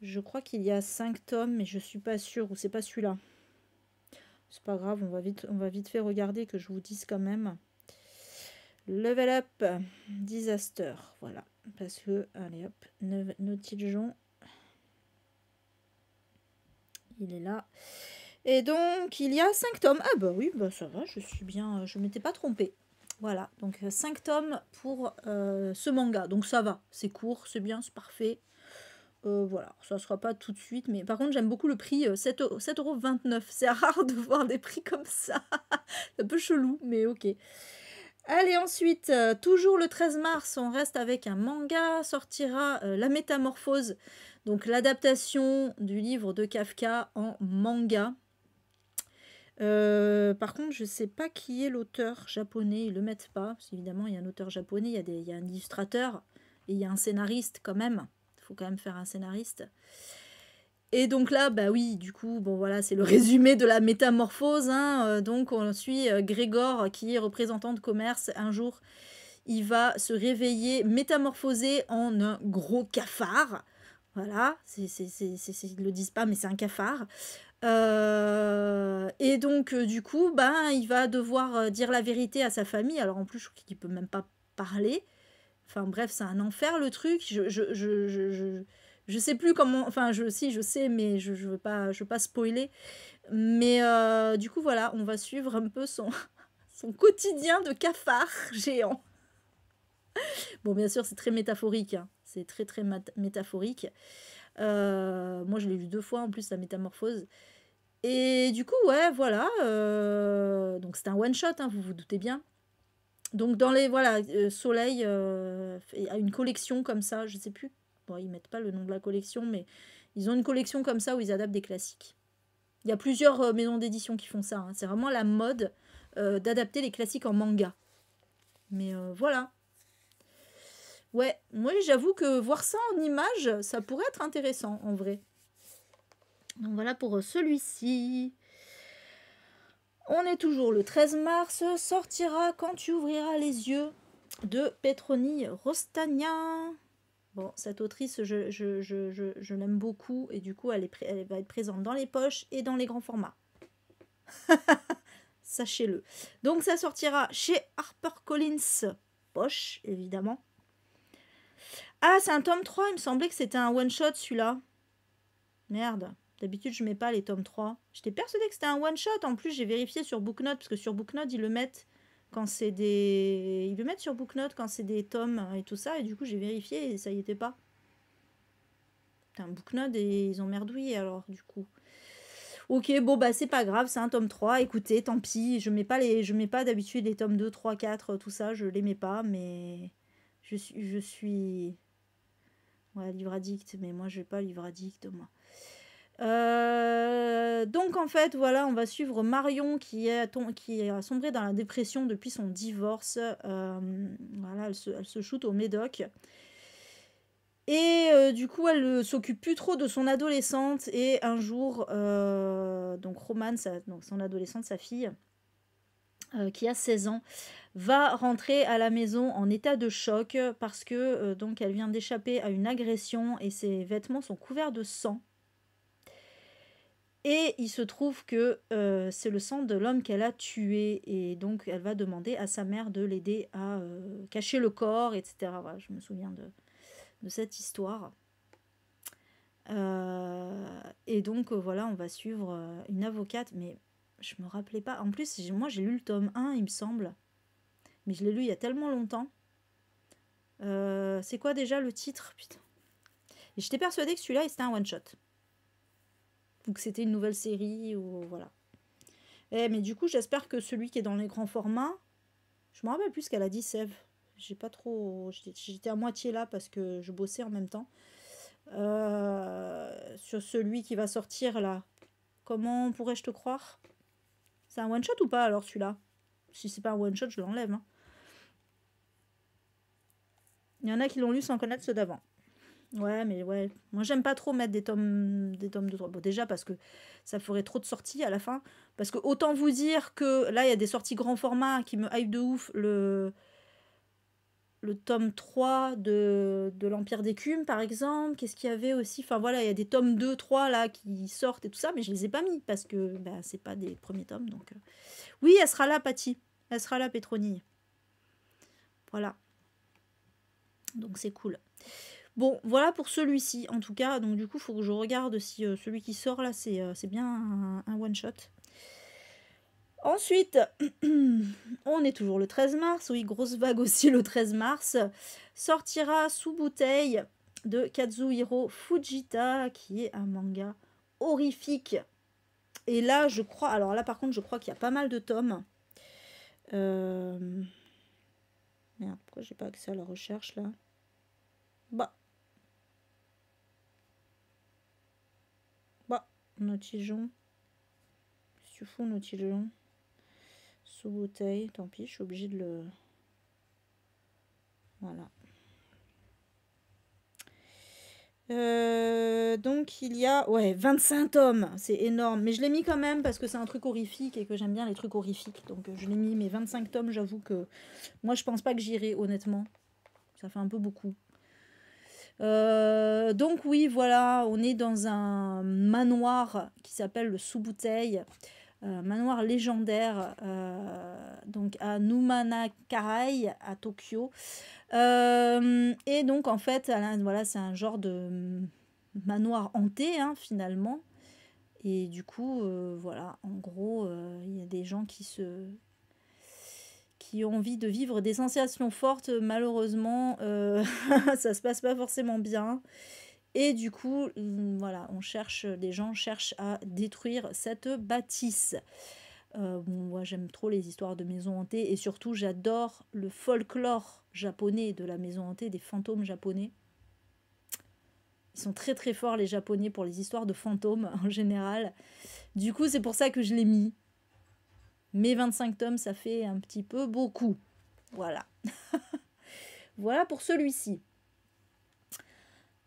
Je crois qu'il y a 5 tomes, mais je suis pas sûre. Ou c'est pas celui-là. C'est pas grave, on va vite fait regarder que je vous dise quand même. Level Up Disaster, voilà. Parce que, allez hop, Nautiljon. Il est là. Et donc, il y a 5 tomes. Ah bah oui, bah ça va, je suis bien, je m'étais pas trompée. Voilà, donc 5 tomes pour ce manga. Donc ça va, c'est court, c'est bien, c'est parfait. Voilà, ça sera pas tout de suite. Mais par contre, j'aime beaucoup le prix, 7,29 €. C'est rare de voir des prix comme ça. C'est un peu chelou, mais ok. Allez, ensuite, toujours le 13 mars, on reste avec un manga, sortira La Métamorphose, donc l'adaptation du livre de Kafka en manga. Par contre, je ne sais pas qui est l'auteur japonais, ils ne le mettent pas, parce qu'évidemment, il y a un auteur japonais, il y a un illustrateur, et il y a un scénariste quand même. Il faut quand même faire un scénariste. Et donc là, bah oui, du coup, bon voilà, c'est le résumé de la métamorphose. Hein. Donc on suit Grégor, qui est représentant de commerce. Un jour, il va se réveiller métamorphosé en un gros cafard. Voilà, ils ne le disent pas, mais c'est un cafard. Et donc, du coup, ben, il va devoir dire la vérité à sa famille. Alors en plus, je crois qu'il ne peut même pas parler. Enfin bref, c'est un enfer le truc. Je sais plus comment. Enfin, si, je sais, mais je veux pas spoiler. Mais du coup, voilà, on va suivre un peu son quotidien de cafard géant. Bon, bien sûr, c'est très métaphorique. Hein. C'est très, très métaphorique. Moi, je l'ai lu 2 fois en plus, la métamorphose. Et du coup, ouais, voilà. Donc, c'est un one-shot, hein, vous vous doutez bien. Donc, dans les. Voilà, Soleil a une collection comme ça, je sais plus. Bon, ils mettent pas le nom de la collection, mais ils ont une collection comme ça où ils adaptent des classiques. Il y a plusieurs maisons d'édition qui font ça. Hein. C'est vraiment la mode d'adapter les classiques en manga. Mais voilà. Ouais, moi j'avoue que voir ça en image, ça pourrait être intéressant en vrai. Donc voilà pour celui-ci. On est toujours le 13 mars, sortira Quand tu ouvriras les yeux de Petroni Rostagna. Bon, cette autrice, je l'aime beaucoup et du coup, elle va être présente dans les poches et dans les grands formats. Sachez-le. Donc, ça sortira chez HarperCollins poche, évidemment. Ah, c'est un tome 3, il me semblait que c'était un one-shot celui-là. Merde, d'habitude je mets pas les tomes 3. J'étais persuadée que c'était un one-shot, en plus j'ai vérifié sur Booknote, parce que sur Booknote ils le mettent quand c'est des... Ils le mettent sur Booknote quand c'est des tomes et tout ça, et du coup j'ai vérifié et ça y était pas. Putain, Booknote et ils ont merdouillé alors du coup. Ok, bon bah c'est pas grave, c'est un tome 3, écoutez, tant pis, je mets pas d'habitude les tomes 2, 3, 4, tout ça, je les mets pas, mais je suis... Ouais, livre addict, mais moi je vais pas livre addict, moi. Donc en fait, voilà, on va suivre Marion qui a sombré dans la dépression depuis son divorce. Voilà, elle se shoot au médoc. Et du coup, elle ne s'occupe plus trop de son adolescente. Et un jour, donc Romane, donc son adolescente, sa fille, qui a 16 ans, va rentrer à la maison en état de choc parce que donc elle vient d'échapper à une agression et ses vêtements sont couverts de sang. Et il se trouve que c'est le sang de l'homme qu'elle a tué. Et donc, elle va demander à sa mère de l'aider à cacher le corps, etc. Voilà, je me souviens de cette histoire. Et donc, voilà, on va suivre une avocate. Mais je me rappelais pas. En plus, moi, j'ai lu le tome 1, il me semble. Mais je l'ai lu il y a tellement longtemps. C'est quoi déjà le titre? Putain. Et j'étais persuadée que celui-là, c'était un one-shot. Ou que c'était une nouvelle série, ou voilà. Mais du coup, j'espère que celui qui est dans les grands formats, je me rappelle plus ce qu'elle a dit, Sève. J'ai pas trop. J'étais à moitié là parce que je bossais en même temps. Sur celui qui va sortir là. Comment pourrais-je te croire? C'est un one-shot ou pas alors celui-là? Si c'est pas un one-shot, je l'enlève. Hein. Il y en a qui l'ont lu sans connaître ceux d'avant. Ouais, mais ouais. Moi, j'aime pas trop mettre des tomes de 3. Bon, déjà parce que ça ferait trop de sorties à la fin. Parce que autant vous dire que là, il y a des sorties grand format qui me hype de ouf. Le tome 3 de l'Empire d'écume, par exemple. Qu'est-ce qu'il y avait aussi? Enfin, voilà, il y a des tomes 2, 3 là qui sortent et tout ça, mais je les ai pas mis parce que bah, c'est pas des premiers tomes. Donc, oui, elle sera là, Patty. Elle sera là, Pétronille. Voilà. Donc, c'est cool. Bon, voilà pour celui-ci, en tout cas. Donc, du coup, il faut que je regarde si celui qui sort, là, c'est bien un one-shot. Ensuite, on est toujours le 13 mars. Oui, grosse vague aussi le 13 mars. Sortira Sous bouteille de Kazuhiro Fujita, qui est un manga horrifique. Et là, je crois... Alors là, par contre, je crois qu'il y a pas mal de tomes. Merde, pourquoi j'ai pas accès à la recherche, là? Bah, Nautigeon. Qu'est-ce que tu fous, Nautigeon? Sous bouteille, tant pis, je suis obligée de le... Voilà. Donc il y a 25 tomes, c'est énorme, mais je l'ai mis quand même parce que c'est un truc horrifique et que j'aime bien les trucs horrifiques, donc je l'ai mis, mais 25 tomes, j'avoue que moi je pense pas que j'irai, honnêtement, ça fait un peu beaucoup. Donc oui, voilà, on est dans un manoir qui s'appelle le Sous-Bouteille, manoir légendaire, donc à Numanakarai, à Tokyo. Et donc en fait, voilà, c'est un genre de manoir hanté, hein, finalement. Et du coup, voilà, en gros, il y a des gens qui ont envie de vivre des sensations fortes. Malheureusement, ça se passe pas forcément bien. Et du coup, voilà, des gens cherchent à détruire cette bâtisse. Moi, j'aime trop les histoires de maisons hantées et surtout, j'adore le folklore japonais de la maison hantée, des fantômes japonais. Ils sont très très forts, les Japonais, pour les histoires de fantômes en général. Du coup, c'est pour ça que je l'ai mis. Mais 25 tomes, ça fait un petit peu beaucoup. Voilà. Voilà pour celui-ci.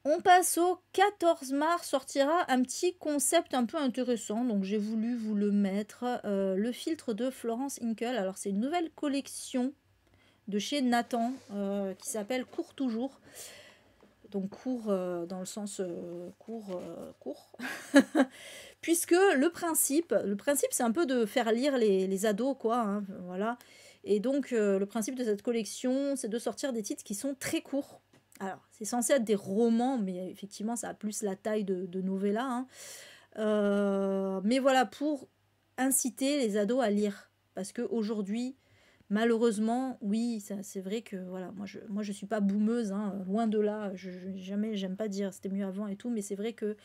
On passe au 14 mars, sortira un petit concept un peu intéressant, donc j'ai voulu vous le mettre. Le filtre de Florence Hinkel. Alors c'est une nouvelle collection de chez Nathan qui s'appelle Court Toujours. Donc court dans le sens court. Puisque le principe c'est un peu de faire lire les ados, quoi. Hein, voilà. Et donc le principe de cette collection, c'est de sortir des titres qui sont très courts. Alors, c'est censé être des romans, mais effectivement, ça a plus la taille de novella. Hein. Mais voilà, pour inciter les ados à lire. Parce qu'aujourd'hui, malheureusement, oui, c'est vrai que voilà, moi je suis pas boumeuse, hein, loin de là. J'aime pas dire c'était mieux avant et tout, mais c'est vrai qu'il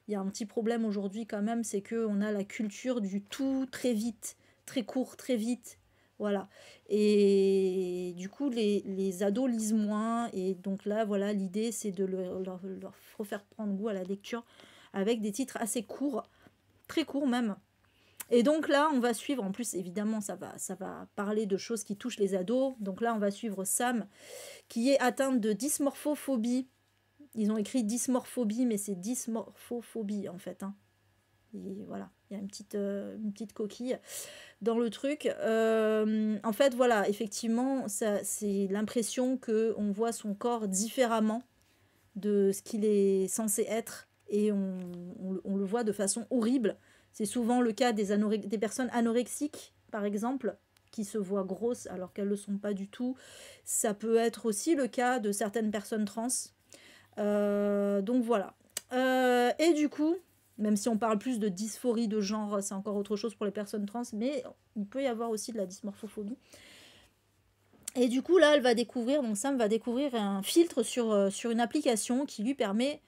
y a un petit problème aujourd'hui quand même, c'est qu'on a la culture du tout très vite, très court, très vite. Voilà. Et du coup, les ados lisent moins. Et donc là, voilà, l'idée, c'est de leur faire prendre goût à la lecture avec des titres assez courts, très courts même. Et donc là, on va suivre, en plus, évidemment, ça va parler de choses qui touchent les ados. Donc là, on va suivre Sam, qui est atteinte de dysmorphophobie. Ils ont écrit dysmorphobie, mais c'est dysmorphophobie, en fait. Hein. Et voilà. Il y a une petite coquille dans le truc. En fait, voilà, effectivement, c'est l'impression qu'on voit son corps différemment de ce qu'il est censé être et on le voit de façon horrible. C'est souvent le cas des personnes anorexiques, par exemple, qui se voient grosses alors qu'elles ne le sont pas du tout. Ça peut être aussi le cas de certaines personnes trans. Donc voilà. Et du coup, même si on parle plus de dysphorie de genre, c'est encore autre chose pour les personnes trans, mais il peut y avoir aussi de la dysmorphophobie. Et du coup, là, elle va découvrir, donc Sam va découvrir un filtre sur une application qui lui permet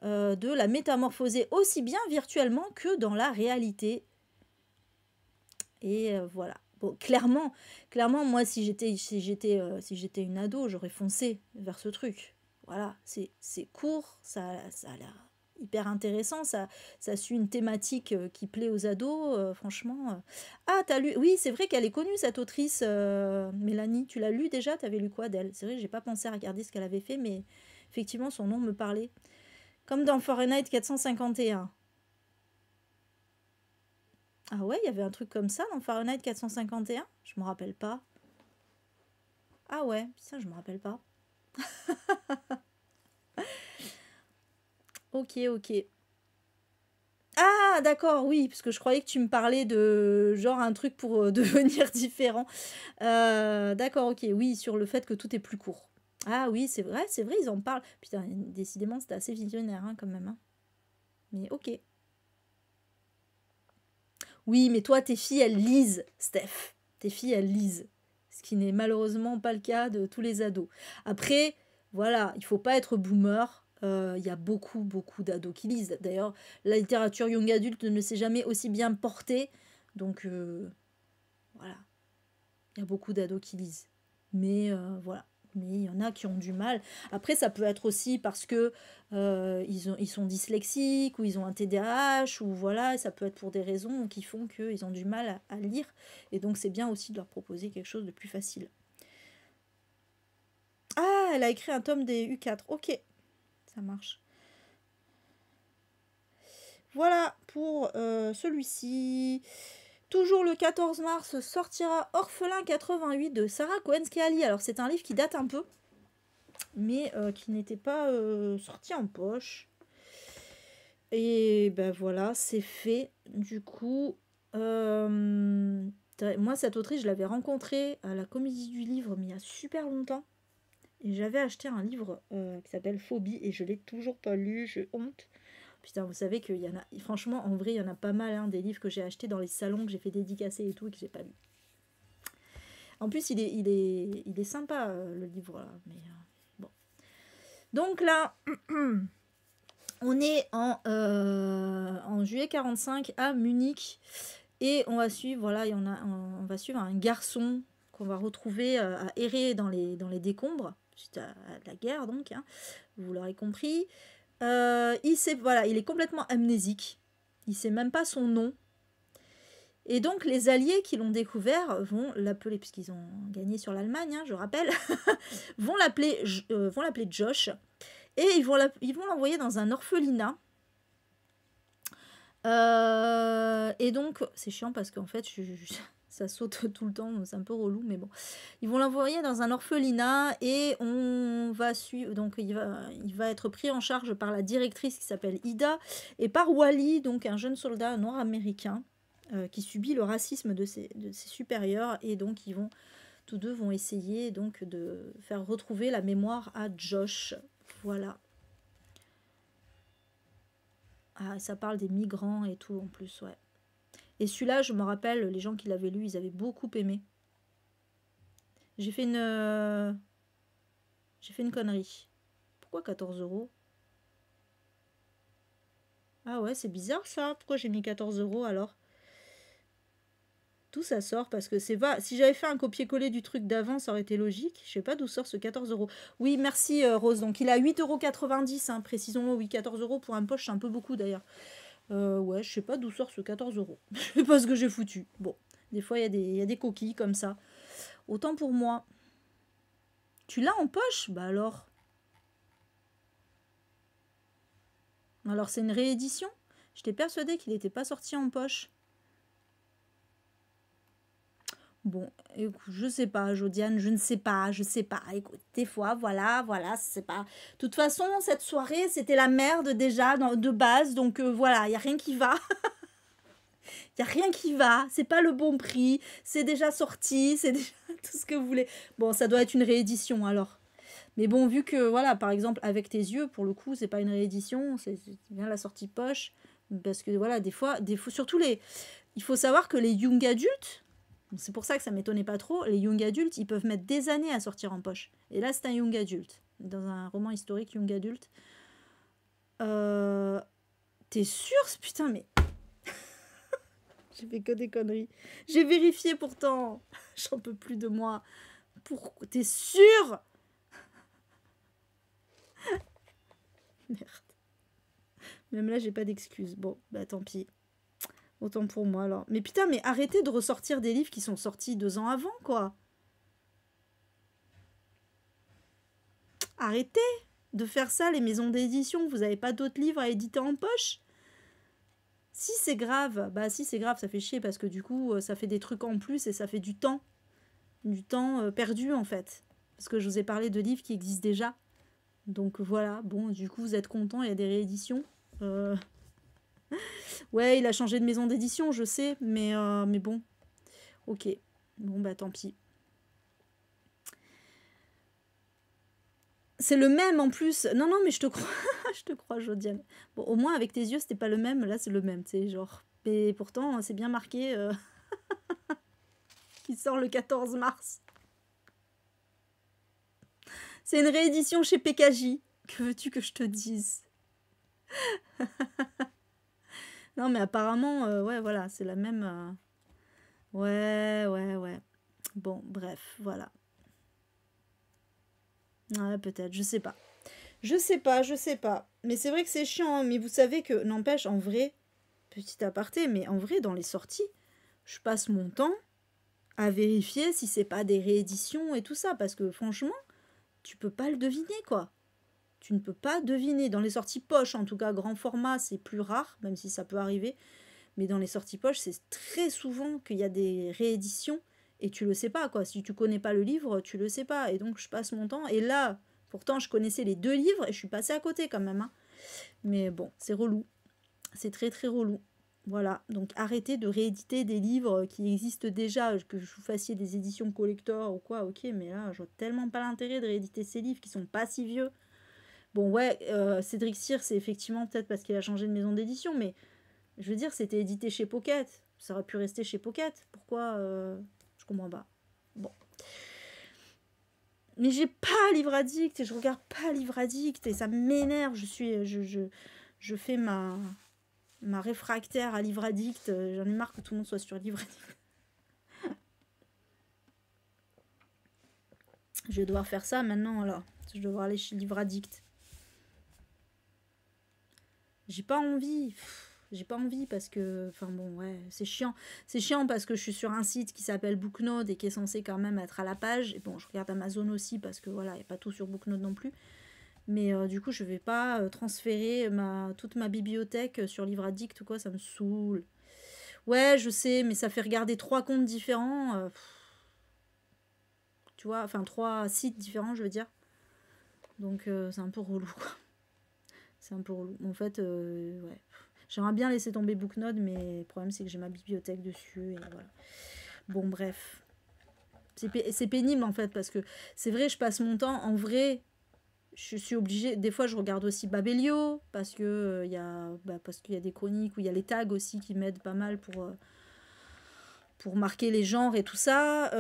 de la métamorphoser aussi bien virtuellement que dans la réalité. Et voilà. Bon, clairement, moi, si j'étais une ado, j'aurais foncé vers ce truc. Voilà, c'est court, ça a l'air hyper intéressant, ça suit une thématique qui plaît aux ados, franchement. Ah, t'as lu... Oui, c'est vrai qu'elle est connue, cette autrice, Mélanie. Tu l'as lu déjà? T'avais lu quoi d'elle? C'est vrai, j'ai pas pensé à regarder ce qu'elle avait fait, mais effectivement, son nom me parlait. Comme dans Fahrenheit 451. Ah ouais, il y avait un truc comme ça dans Fahrenheit 451? Je me rappelle pas. Ah ouais, ça je me rappelle pas. Ok, ok. Ah d'accord, oui, parce que je croyais que tu me parlais de genre un truc pour devenir différent. D'accord, ok, oui, sur le fait que tout est plus court. Ah oui, c'est vrai, ils en parlent. Putain, décidément, c'était assez visionnaire hein, quand même. Hein. Mais ok. Oui, mais toi, tes filles, elles lisent, Steph. Tes filles, elles lisent. Ce qui n'est malheureusement pas le cas de tous les ados. Après, voilà, il faut pas être boomer. Il y a beaucoup, beaucoup d'ados qui lisent. D'ailleurs, la littérature young adulte ne s'est jamais aussi bien portée. Donc, voilà. Il y a beaucoup d'ados qui lisent. Mais voilà. Mais il y en a qui ont du mal. Après, ça peut être aussi parce que ils sont dyslexiques ou ils ont un TDAH ou voilà, ça peut être pour des raisons qui font qu'ils ont du mal à lire. Et donc, c'est bien aussi de leur proposer quelque chose de plus facile. Ah, elle a écrit un tome des U4. Ok, ça marche. Voilà pour celui-ci. Toujours le 14 mars sortira Orphelin 88 de Sarah Cohen-Skeali. Alors, c'est un livre qui date un peu, mais qui n'était pas sorti en poche. Et ben voilà, c'est fait. Du coup, moi, cette autrice, je l'avais rencontrée à la Comédie du Livre, mais il y a super longtemps. Et j'avais acheté un livre qui s'appelle Phobie, et je l'ai toujours pas lu, j'ai honte. Putain, vous savez qu'il y en a... Franchement, en vrai, il y en a pas mal, hein, des livres que j'ai achetés dans les salons, que j'ai fait dédicacer et tout, et que j'ai pas lu. En plus, il est sympa, le livre, là. Mais, bon. Donc là... On est en juillet 45 à Munich et on va suivre, voilà, on va suivre un garçon qu'on va retrouver à errer dans les décombres, suite à la guerre donc, hein, vous l'aurez compris. Il est complètement amnésique, il sait même pas son nom. Et donc les Alliés qui l'ont découvert vont l'appeler, puisqu'ils ont gagné sur l'Allemagne, hein, je rappelle, vont l'appeler Josh. Et ils vont l'envoyer dans un orphelinat. Et donc, c'est chiant parce qu'en fait, ça saute tout le temps, c'est un peu relou, mais bon. Ils vont l'envoyer dans un orphelinat et on va suivre. Donc, il va être pris en charge par la directrice qui s'appelle Ida et par Wally, donc un jeune soldat noir américain qui subit le racisme de ses supérieurs. Et donc, tous deux vont essayer donc de faire retrouver la mémoire à Josh. Voilà. Ah, ça parle des migrants et tout en plus, ouais. Et celui-là, je me rappelle, les gens qui l'avaient lu, ils avaient beaucoup aimé. J'ai fait une connerie. Pourquoi 14 €? Ah ouais, c'est bizarre ça. Pourquoi j'ai mis 14 € alors? D'où ça sort? Parce que c'est pas... Si j'avais fait un copier-coller du truc d'avant, ça aurait été logique. Je sais pas d'où sort ce 14 €. Oui, merci Rose. Donc il a 8,90 €, hein, précisons-le. Oui, 14 € pour un poche, c'est un peu beaucoup d'ailleurs. Ouais, je sais pas d'où sort ce 14 €. Je sais pas ce que j'ai foutu. Bon, des fois, il y a des coquilles comme ça. Autant pour moi. Tu l'as en poche? Bah alors. Alors, c'est une réédition? J'étais persuadée qu'il n'était pas sorti en poche. Bon, écoute, je sais pas, Jodiane, je ne sais pas, je sais pas. Écoute, des fois, voilà, c'est pas. De toute façon, cette soirée, c'était la merde déjà de base, donc voilà, il y a rien qui va. Il y a rien qui va, c'est pas le bon prix, c'est déjà sorti, c'est déjà tout ce que vous voulez. Bon, ça doit être une réédition alors. Mais bon, vu que, voilà, par exemple, avec tes yeux, pour le coup, c'est pas une réédition, c'est bien la sortie poche. Parce que, voilà, des fois, surtout les. Il faut savoir que les young adultes, c'est pour ça que ça m'étonnait pas trop, les young adultes, ils peuvent mettre des années à sortir en poche. Et là, c'est un young adulte. Dans un roman historique young adulte. T'es sûr? Putain, mais. J'ai fait que des conneries. J'ai vérifié pourtant. J'en peux plus de moi. Pourquoi? T'es sûr? Merde. Même là, j'ai pas d'excuses. Bon, bah tant pis. Autant pour moi alors. Mais putain, mais arrêtez de ressortir des livres qui sont sortis 2 ans avant, quoi. Arrêtez de faire ça, les maisons d'édition. Vous avez pas d'autres livres à éditer en poche? Si c'est grave, bah si c'est grave, ça fait chier parce que du coup, ça fait des trucs en plus et ça fait du temps. Du temps perdu en fait. Parce que je vous ai parlé de livres qui existent déjà. Donc voilà, bon, du coup, vous êtes content, il y a des rééditions. Ouais, il a changé de maison d'édition, je sais, mais bon. Ok. Bon, bah tant pis. C'est le même en plus. Non, non, mais je te crois, je te crois, Jodiane. Bon, au moins avec tes yeux, c'était pas le même. Là, c'est le même, tu sais, genre. Mais pourtant, c'est bien marqué qu'il sort le 14 mars. C'est une réédition chez PKJ. Que veux-tu que je te dise? Non, mais apparemment, ouais, voilà, c'est la même. Ouais, ouais, ouais. Bon, bref, voilà. Ouais, peut-être, je sais pas. Je sais pas, je sais pas. Mais c'est vrai que c'est chiant, hein, mais vous savez que, n'empêche, en vrai, petit aparté, mais en vrai, dans les sorties, je passe mon temps à vérifier si c'est pas des rééditions et tout ça, parce que franchement, tu peux pas le deviner, quoi. Tu ne peux pas deviner. Dans les sorties poches, en tout cas, grand format, c'est plus rare, même si ça peut arriver. Mais dans les sorties poches, c'est très souvent qu'il y a des rééditions et tu le sais pas, quoi. Si tu connais pas le livre, tu le sais pas. Et donc, je passe mon temps. Et là, pourtant, je connaissais les 2 livres et je suis passée à côté quand même, hein. Mais bon, c'est relou. C'est très, très relou. Voilà, donc arrêtez de rééditer des livres qui existent déjà, que vous fassiez des éditions collector ou quoi, ok, mais là, je vois tellement pas l'intérêt de rééditer ces livres qui sont pas si vieux. Bon, ouais, Cédric Cyr, c'est effectivement peut-être parce qu'il a changé de maison d'édition, mais je veux dire, c'était édité chez Pocket. Ça aurait pu rester chez Pocket. Pourquoi je comprends pas. Bon. Mais j'ai pas Livre Addict et je regarde pas Livre Addict et ça m'énerve. Je fais ma réfractaire à Livre Addict. J'en ai marre que tout le monde soit sur Livre Addict. Je vais devoir faire ça maintenant alors. Je vais devoir aller chez Livre Addict. J'ai pas envie. J'ai pas envie parce que, enfin bon, ouais, c'est chiant. C'est chiant parce que je suis sur un site qui s'appelle Booknode et qui est censé quand même être à la page. Et bon, je regarde Amazon aussi parce que voilà, il n'y a pas tout sur Booknode non plus. Mais du coup, je vais pas transférer toute ma bibliothèque sur Livre Addict ou quoi, ça me saoule. Ouais, je sais, mais ça fait regarder 3 comptes différents. Tu vois, enfin 3 sites différents, je veux dire. Donc c'est un peu relou, quoi. C'est un peu relou. En fait, ouais. J'aimerais bien laisser tomber Booknode, mais le problème, c'est que j'ai ma bibliothèque dessus. Et voilà. Bon, bref. C'est pénible, en fait, parce que c'est vrai, je passe mon temps. En vrai, je suis obligée. Des fois, je regarde aussi Babelio, parce que parce qu'il y a des chroniques, où il y a les tags aussi qui m'aident pas mal pour marquer les genres et tout ça.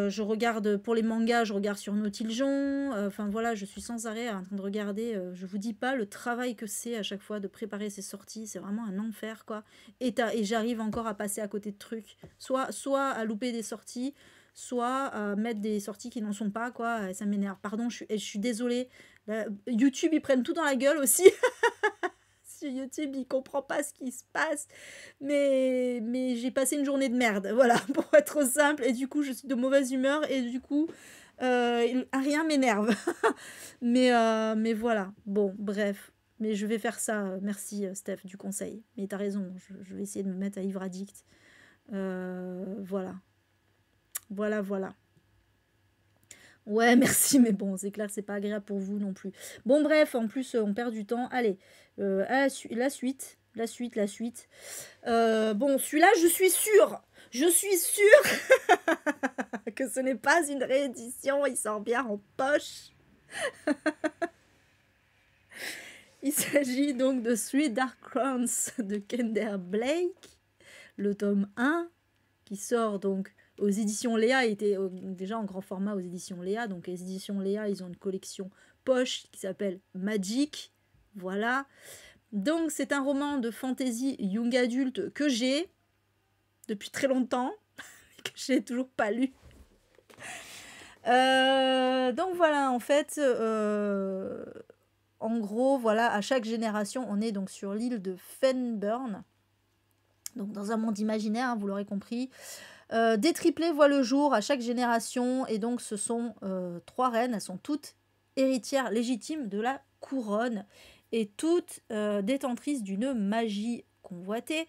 Je regarde pour les mangas, je regarde sur Nautiljon. Enfin voilà, je suis sans arrêt en train de regarder. Je vous dis pas le travail que c'est à chaque fois de préparer ces sorties. C'est vraiment un enfer, quoi. Et j'arrive encore à passer à côté de trucs. Soit à louper des sorties, soit à mettre des sorties qui n'en sont pas, quoi. Ça m'énerve. Pardon, je suis désolée. Là, YouTube, ils prennent tout dans la gueule aussi. Sur YouTube, il comprend pas ce qui se passe. Mais j'ai passé une journée de merde, voilà, pour être simple. Et du coup, je suis de mauvaise humeur. Et du coup, rien m'énerve. mais voilà. Bon, bref. Mais je vais faire ça. Merci, Steph, du conseil. Mais t'as raison, je vais essayer de me mettre à Livre Addict. Voilà. Voilà, voilà. Ouais, merci, mais bon, c'est clair que c'est pas agréable pour vous non plus. Bon, bref, en plus, on perd du temps. Allez, à la suite, la suite, la suite. Bon, celui-là, je suis sûre que ce n'est pas une réédition, il sort bien en poche. Il s'agit donc de Three Dark Crowns de Kender Blake, le tome 1, qui sort donc aux éditions Léa, était déjà en grand format aux éditions Léa. Donc les éditions Léa, ils ont une collection poche qui s'appelle Magic. Voilà. Donc c'est un roman de fantasy young adulte que j'ai depuis très longtemps, mais que je n'ai toujours pas lu. Donc voilà, en fait, en gros, voilà, à chaque génération, on est donc sur l'île de Fenburn, donc dans un monde imaginaire, hein, vous l'aurez compris. Des triplés voient le jour à chaque génération, et donc ce sont 3 reines, elles sont toutes héritières légitimes de la couronne, et toutes détentrices d'une magie convoitée.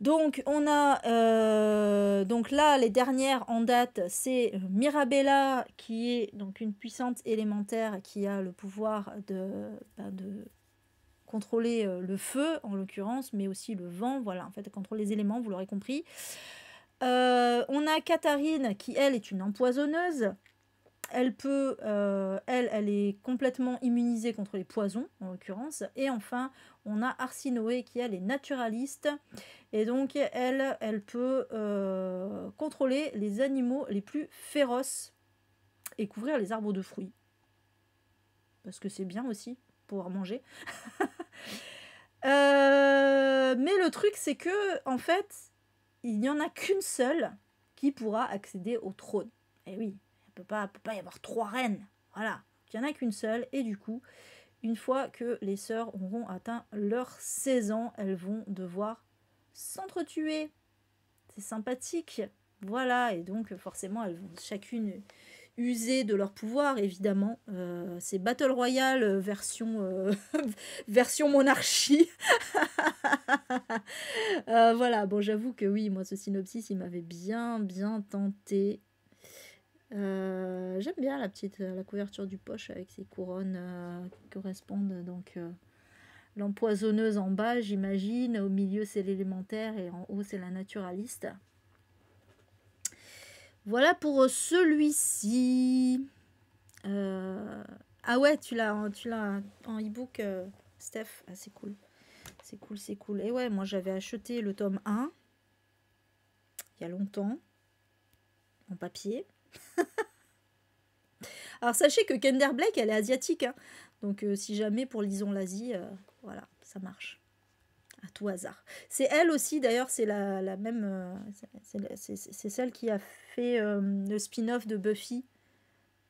Donc on a donc là les dernières en date, c'est Mirabella qui est donc une puissante élémentaire qui a le pouvoir de contrôler le feu en l'occurrence, mais aussi le vent, voilà, en fait elle contrôle les éléments, vous l'aurez compris. On a Katharine qui elle est une empoisonneuse. Elle peut, elle est complètement immunisée contre les poisons, en l'occurrence. Et enfin, on a Arsinoé qui, elle, est naturaliste. Et donc, elle peut contrôler les animaux les plus féroces et couvrir les arbres de fruits. Parce que c'est bien aussi, pouvoir manger. Mais le truc, c'est que, en fait, il n'y en a qu'une seule qui pourra accéder au trône. Et oui, il ne peut pas y avoir 3 reines. Voilà, il n'y en a qu'une seule. Et du coup, une fois que les sœurs auront atteint leurs 16 ans, elles vont devoir s'entretuer. C'est sympathique. Voilà, et donc forcément, elles vont chacune user de leur pouvoir, évidemment. C'est Battle Royale version, version monarchie. Voilà, bon, j'avoue que oui, moi, ce synopsis, il m'avait bien tenté. J'aime bien la couverture du poche avec ses couronnes qui correspondent. Donc, l'empoisonneuse en bas, j'imagine. Au milieu, c'est l'élémentaire et en haut, c'est la naturaliste. Voilà pour celui-ci. Ah ouais, tu l'as en e-book, Steph. Ah, c'est cool. C'est cool, c'est cool. Et ouais, moi j'avais acheté le tome 1 il y a longtemps, en papier. Alors sachez que Kender Blake, elle est asiatique. Hein. Donc si jamais pour Lisons l'Asie, voilà, ça marche. À tout hasard. C'est elle aussi, d'ailleurs, c'est la même... c'est celle qui a fait le spin-off de Buffy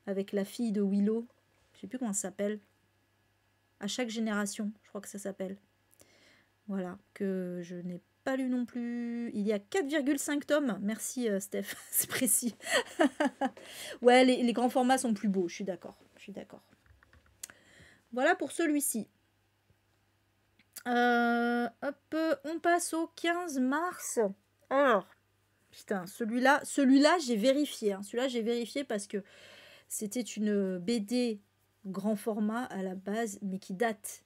avec la fille de Willow. Je sais plus comment ça s'appelle. À chaque génération, je crois que ça s'appelle. Voilà, que je n'ai pas lu non plus. Il y a 4,5 tomes. Merci Steph, c'est précis. Ouais, les grands formats sont plus beaux, je suis d'accord. Voilà pour celui-ci. Hop, on passe au 15 mars. Alors, putain, celui-là, j'ai vérifié. Hein. Celui-là, j'ai vérifié parce que c'était une BD grand format à la base, mais qui date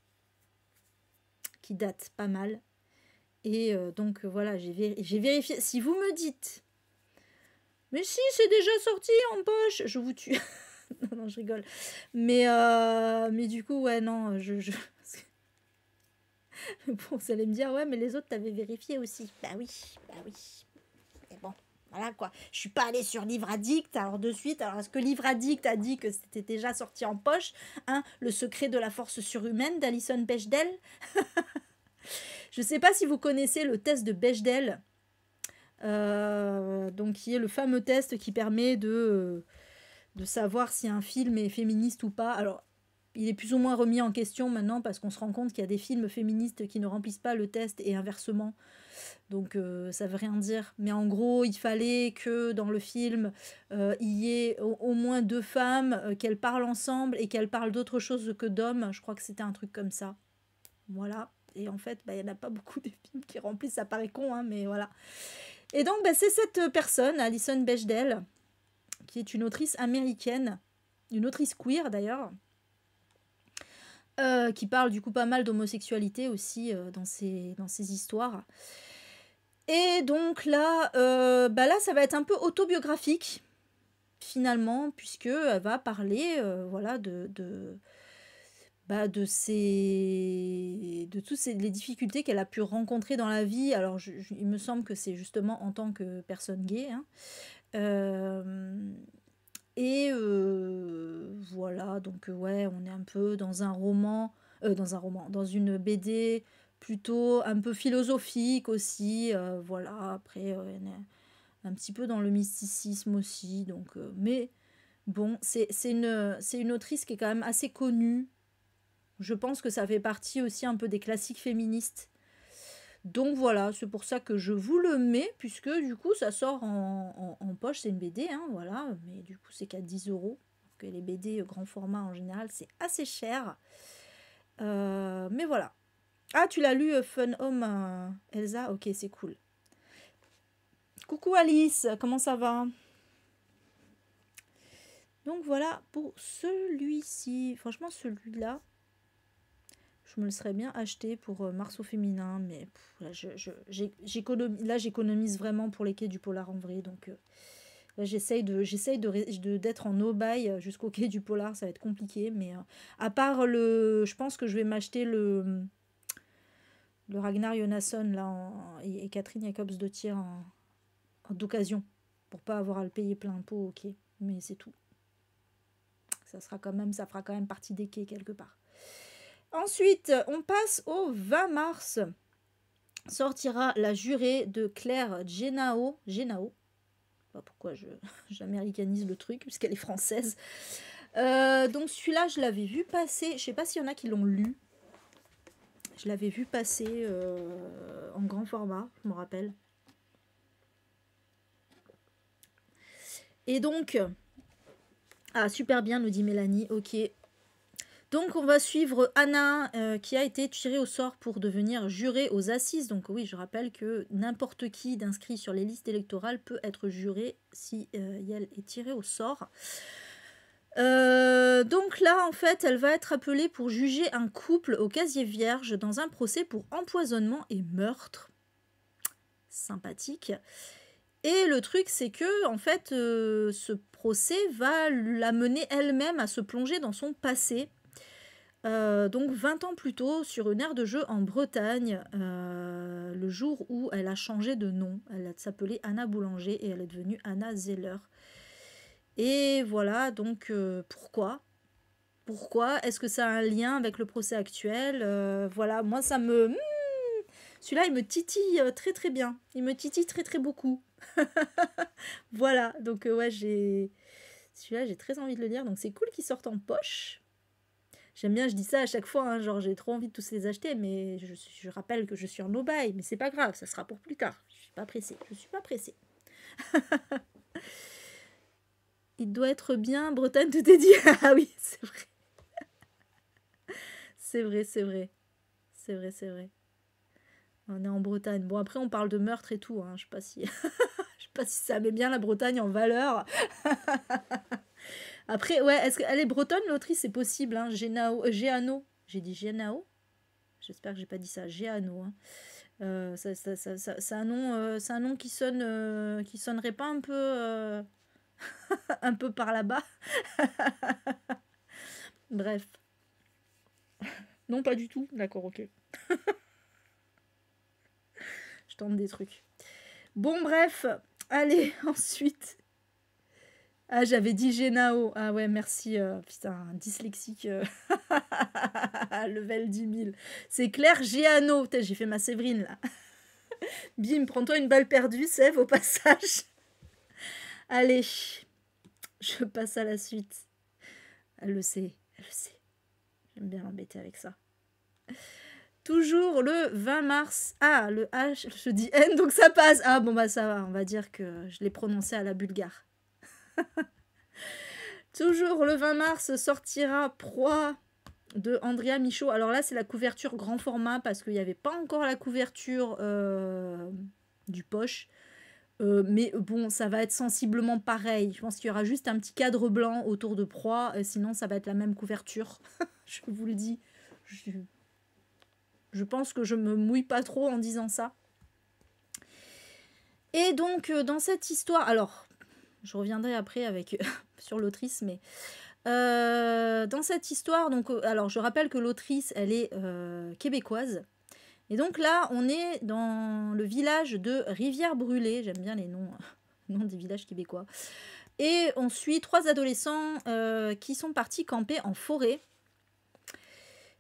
pas mal. Et donc, voilà, j'ai vérifié. Si vous me dites, mais si, c'est déjà sorti en poche, je vous tue. non, je rigole. Mais du coup, ouais, non, Bon, vous allez me dire, ouais, mais les autres, t'avais vérifié aussi. Bah oui. Mais bon, voilà quoi. Je suis pas allée sur Livre Addict, alors de suite. Alors, est-ce que Livre Addict a dit que c'était déjà sorti en poche, hein, Le secret de la force surhumaine d'Alison Bechdel. Je sais pas si vous connaissez le test de Bechdel. Donc, qui est le fameux test qui permet de savoir si un film est féministe ou pas. Alors, il est plus ou moins remis en question maintenant parce qu'on se rend compte qu'il y a des films féministes qui ne remplissent pas le test et inversement. Donc ça veut rien dire. Mais en gros, il fallait que dans le film, il y ait au moins 2 femmes, qu'elles parlent ensemble et qu'elles parlent d'autre chose que d'hommes. Je crois que c'était un truc comme ça. Voilà. Et en fait, il n'y en a pas beaucoup de films qui remplissent, ça paraît con, hein, mais voilà. Et donc, bah, c'est cette personne, Alison Bechdel, qui est une autrice américaine, une autrice queer d'ailleurs, qui parle du coup pas mal d'homosexualité aussi dans ses histoires. Et donc là, bah là, ça va être un peu autobiographique, finalement, puisqu'elle va parler voilà, bah, de toutes les difficultés qu'elle a pu rencontrer dans la vie. Alors, il me semble que c'est justement en tant que personne gay. Hein. Et voilà, donc ouais, on est un peu dans un roman, dans une BD plutôt un peu philosophique aussi. Voilà, après, on est un petit peu dans le mysticisme aussi. Donc, mais bon, c'est une autrice qui est quand même assez connue. Je pense que ça fait partie aussi un peu des classiques féministes. Donc voilà, c'est pour ça que je vous le mets, puisque du coup ça sort en poche, c'est une BD, hein, voilà, mais du coup c'est qu'à 10 euros. Que les BD grand format en général c'est assez cher. Mais voilà. Ah, tu l'as lu Fun Home, Elsa? Ok, c'est cool. Coucou Alice, comment ça va? Donc voilà pour celui-ci. Franchement, celui-là, je me le serais bien acheté pour Mars au féminin, mais là, j'économise vraiment pour les quais du Polar en vrai. Donc là, j'essaye d'être en no-buy jusqu'au quai du Polar. Ça va être compliqué, mais à part je pense que je vais m'acheter le Ragnar Jonasson là, et Catherine Jacobsdottir d'occasion, pour pas avoir à le payer plein pot, ok. Mais c'est tout. Ça fera quand même partie des quais quelque part. Ensuite, on passe au 20 mars. Sortira La Jurée de Claire Genao. Genao. Pas pourquoi j'américanise le truc, puisqu'elle est française. Donc celui-là, je l'avais vu passer. Je sais pas s'il y en a qui l'ont lu. Je l'avais vu passer en grand format, je me rappelle. Et donc... Ah, super bien, nous dit Mélanie. Ok. Donc, on va suivre Anna, qui a été tirée au sort pour devenir jurée aux assises. Donc, oui, je rappelle que n'importe qui d'inscrit sur les listes électorales peut être juré si elle est tirée au sort. Donc là, en fait, elle va être appelée pour juger un couple au casier vierge dans un procès pour empoisonnement et meurtre. Sympathique. Et le truc, c'est que, en fait, ce procès va l'amener elle-même à se plonger dans son passé. Donc 20 ans plus tôt, sur une aire de jeu en Bretagne, le jour où elle a changé de nom. Elle s'appelait Anna Boulanger et elle est devenue Anna Zeller. Et voilà, donc pourquoi est-ce que ça a un lien avec le procès actuel? Voilà, moi ça me... celui-là, il me titille très très bien. Il me titille très très beaucoup. Voilà, donc ouais, celui-là, j'ai très envie de le lire. Donc c'est cool qu'il sorte en poche. J'aime bien, je dis ça à chaque fois, hein, genre j'ai trop envie de tous les acheter, mais je rappelle que je suis en no-buy, mais c'est pas grave, ça sera pour plus tard. Je suis pas pressée. Il doit être bien, Bretagne, tout est dit. Ah oui, c'est vrai. C'est vrai. On est en Bretagne. Bon, après, on parle de meurtre et tout, hein. Je sais pas si ça met bien la Bretagne en valeur. Après, ouais, est-ce qu'elle est bretonne, l'autrice? C'est possible, hein. Géano. J'ai dit Génao? J'espère que j'ai pas dit ça. Géano, hein. C'est un nom qui sonnerait pas un peu un peu par là-bas. Bref. Non, pas du tout. D'accord, ok. Je tente des trucs. Bon, bref. Allez, ensuite. Ah, j'avais dit Génao. Ah ouais, merci. Putain, dyslexique. Level 10 000. C'est Claire Géano. J'ai fait ma Séverine, là. Bim, prends-toi une balle perdue, Sève, au passage. Allez, je passe à la suite. Elle le sait. J'aime bien l'embêter avec ça. Toujours le 20 mars. Ah, le H, je dis N, donc ça passe. Ah, bon, bah ça va, on va dire que je l'ai prononcé à la bulgare. Toujours le 20 mars sortira Proie de Andrea Michaud. Alors là, c'est la couverture grand format parce qu'il n'y avait pas encore la couverture du poche. Mais bon, ça va être sensiblement pareil. Je pense qu'il y aura juste un petit cadre blanc autour de proie, sinon ça va être la même couverture. Je vous le dis. Je, je pense que je me mouille pas trop en disant ça. Et donc, dans cette histoire... Alors, je reviendrai après avec sur l'autrice, mais... dans cette histoire, donc, alors je rappelle que l'autrice, elle est québécoise. Et donc là, on est dans le village de Rivière-Brûlée. J'aime bien les noms, noms des villages québécois. Et on suit 3 adolescents qui sont partis camper en forêt.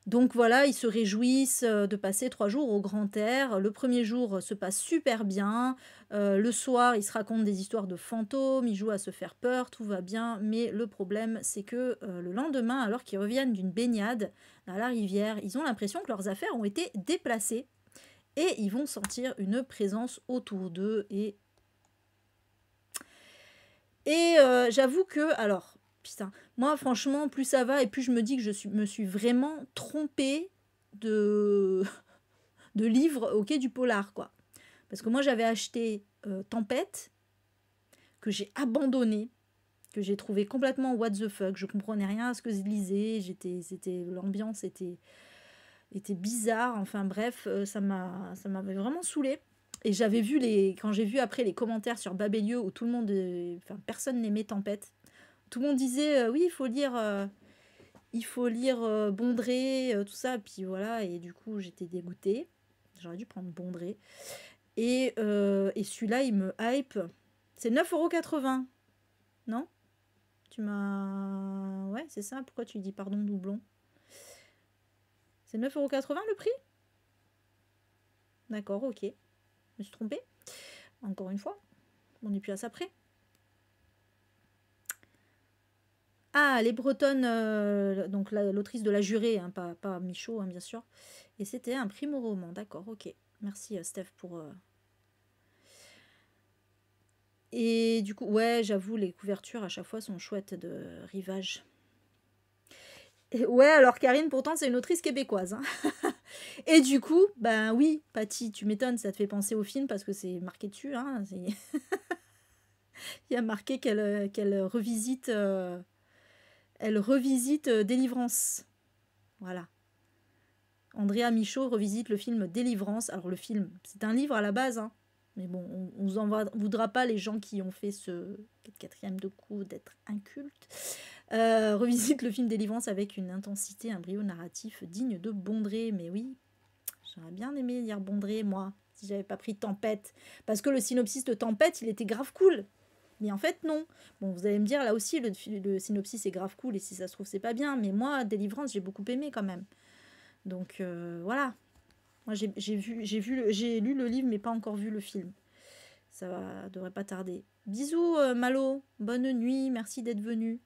Donc voilà, ils se réjouissent de passer 3 jours au grand air. Le premier jour se passe super bien. Le soir, ils se racontent des histoires de fantômes, ils jouent à se faire peur, tout va bien. Mais le problème, c'est que le lendemain, alors qu'ils reviennent d'une baignade à la rivière, ils ont l'impression que leurs affaires ont été déplacées. Et ils vont sentir une présence autour d'eux. Et j'avoue que, alors, putain, moi franchement, plus ça va et plus je me dis que me suis vraiment trompée de, de livres au quai du polar, quoi. Parce que moi j'avais acheté Tempête, que j'ai abandonné, que j'ai trouvé complètement what the fuck, je comprenais rien à ce que je lisais, l'ambiance était bizarre, enfin bref, ça m'avait vraiment saoulée. Et j'avais vu quand j'ai vu après les commentaires sur Babelio où tout le monde, enfin personne n'aimait Tempête. Tout le monde disait oui, il faut lire Bondrée, tout ça. Puis voilà, et du coup j'étais dégoûtée. J'aurais dû prendre Bondrée. Et celui-là, il me hype. C'est 9,80 €, non? Tu m'as... Ouais, c'est ça. Pourquoi tu dis pardon, doublon? C'est 9,80 € le prix? D'accord, ok. Je me suis trompée. Encore une fois. On n'est plus à ça près. Ah, les Bretonnes, donc l'autrice de La Jurée, hein, pas Michaud, hein, bien sûr. Et c'était un primo roman, d'accord, ok. Merci Steph pour... Et du coup, ouais, j'avoue, les couvertures à chaque fois sont chouettes de Rivage. Et ouais, alors Karine, pourtant, c'est une autrice québécoise. Hein. Et du coup, ben oui, Patty, tu m'étonnes, ça te fait penser au film parce que c'est marqué dessus. Hein, il y a marqué qu'elle revisite... Elle revisite Délivrance. Voilà. Andrea Michaud revisite le film Délivrance. Alors le film, c'est un livre à la base, hein. Mais bon, on ne vous en voudra pas les gens qui ont fait ce 4e de coup d'être incultes. Revisite le film Délivrance avec une intensité, un brio narratif digne de Bondrée. Mais oui, j'aurais bien aimé lire Bondrée, moi, si j'avais pas pris Tempête. Parce que le synopsis de Tempête, il était grave cool. Mais en fait, non. Bon, vous allez me dire, là aussi, le synopsis est grave cool, et si ça se trouve, c'est pas bien. Mais moi, Délivrance, j'ai beaucoup aimé quand même. Donc, voilà. Moi, j'ai lu le livre, mais pas encore vu le film. Ça devrait pas tarder. Bisous, Malo. Bonne nuit. Merci d'être venu.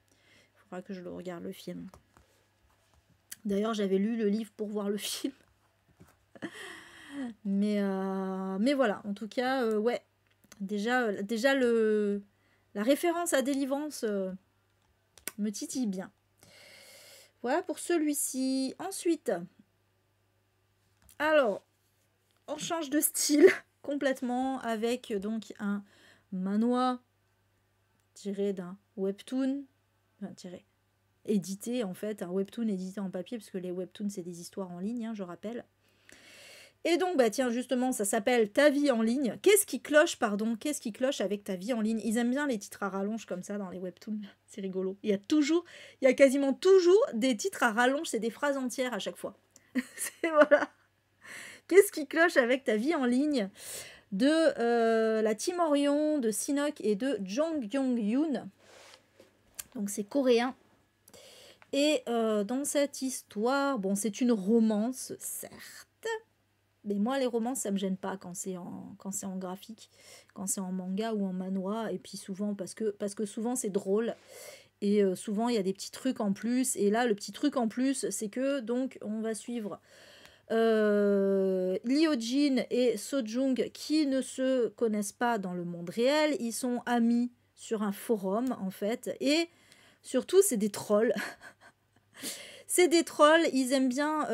Il faudra que je le regarde, le film. D'ailleurs, j'avais lu le livre pour voir le film. Mais voilà. En tout cas, ouais. Déjà la référence à Délivrance me titille bien. Voilà pour celui-ci. Ensuite, alors, on change de style complètement avec donc un manoir tiré d'un webtoon, enfin tiré, édité en fait, un webtoon édité en papier, parce que les webtoons c'est des histoires en ligne, hein, je rappelle. Et donc, bah tiens, justement, ça s'appelle Ta vie en ligne. Qu'est-ce qui cloche avec Ta vie en ligne? Ils aiment bien les titres à rallonge comme ça dans les webtoons. C'est rigolo. Il y a quasiment toujours des titres à rallonge, c'est des phrases entières à chaque fois. Voilà. Qu'est-ce qui cloche avec Ta vie en ligne de la Team Orion, de Sinok et de Jong Yong-yoon. Donc c'est coréen. Et dans cette histoire, bon, c'est une romance, certes. Mais moi, les romances, ça me gêne pas quand c'est en graphique, quand c'est en manga ou en manhwa. Et puis souvent, parce que souvent, c'est drôle. Et souvent, il y a des petits trucs en plus. Et là, le petit truc en plus, c'est que, donc, on va suivre Lyojin et Sojung qui ne se connaissent pas dans le monde réel. Ils sont amis sur un forum, en fait. Et surtout, c'est des trolls. C'est des trolls, ils aiment bien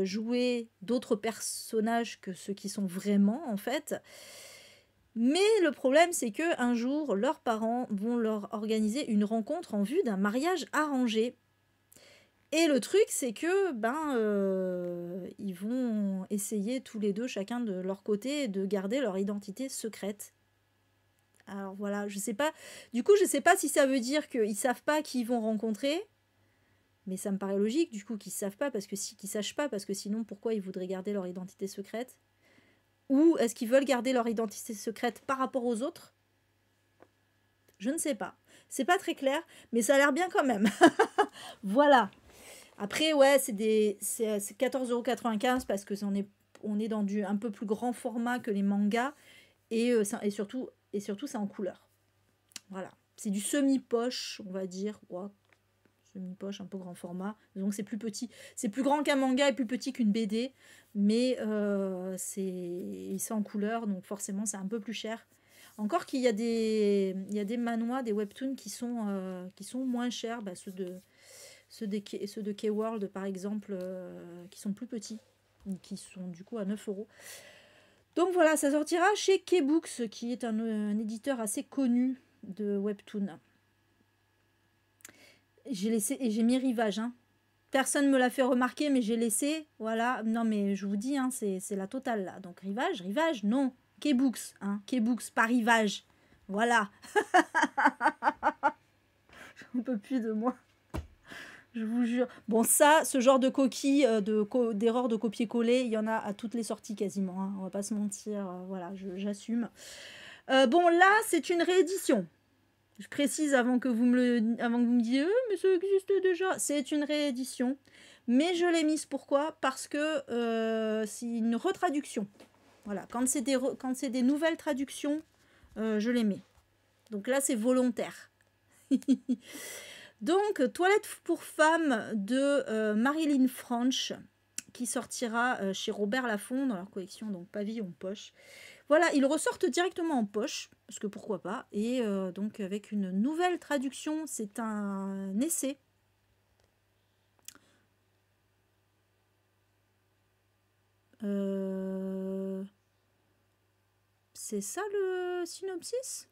jouer d'autres personnages que ceux qui sont vraiment, en fait. Mais le problème, c'est que un jour, leurs parents vont leur organiser une rencontre en vue d'un mariage arrangé. Et le truc, c'est que ils vont essayer tous les deux, chacun de leur côté, de garder leur identité secrète. Alors voilà, je sais pas. Du coup, je sais pas si ça veut dire qu'ils savent pas qui ils vont rencontrer. Mais ça me paraît logique, du coup, qu'ils savent pas, parce que si qu'ils sachent pas, parce que sinon, pourquoi ils voudraient garder leur identité secrète? Ou est-ce qu'ils veulent garder leur identité secrète par rapport aux autres? Je ne sais pas. C'est pas très clair, mais ça a l'air bien quand même. Voilà. Après, ouais, c'est 14,95 € parce que on est dans du un peu plus grand format que les mangas et surtout c'est en couleur. Voilà. C'est du semi-poche, on va dire. Ouais, semi-poche, un peu grand format. Donc c'est plus petit. C'est plus grand qu'un manga et plus petit qu'une BD. Mais c'est en couleur, donc forcément c'est un peu plus cher. Encore qu'il y a des manhwas, des webtoons qui sont moins chers. Ceux de K-World, par exemple, qui sont plus petits, qui sont du coup à 9 €. Donc voilà, ça sortira chez K-Books, qui est un éditeur assez connu de webtoon. J'ai mis Rivage. Hein. Personne ne me l'a fait remarquer, mais j'ai laissé. Voilà, non mais je vous dis, hein, c'est la totale là. Donc Rivage, non. K-Books, hein, K-Books, pas Rivage. Voilà. J'en peux plus de moi. Je vous jure. Bon, ça, ce genre de coquille, d'erreur de copier-coller, il y en a à toutes les sorties quasiment. Hein. On va pas se mentir. Voilà, j'assume. Bon, là, c'est une réédition. Je précise avant que vous me disiez, mais ça existe déjà. C'est une réédition. Mais je l'ai mise pourquoi? Parce que c'est une retraduction. Voilà, quand c'est des nouvelles traductions, je les mets. Donc là, c'est volontaire. Donc, Toilette pour femmes de Marilyn French, qui sortira chez Robert Laffont dans leur collection, donc Pavillon Poche. Voilà, ils ressortent directement en poche, parce que pourquoi pas, et donc avec une nouvelle traduction, c'est un essai. C'est ça le synopsis?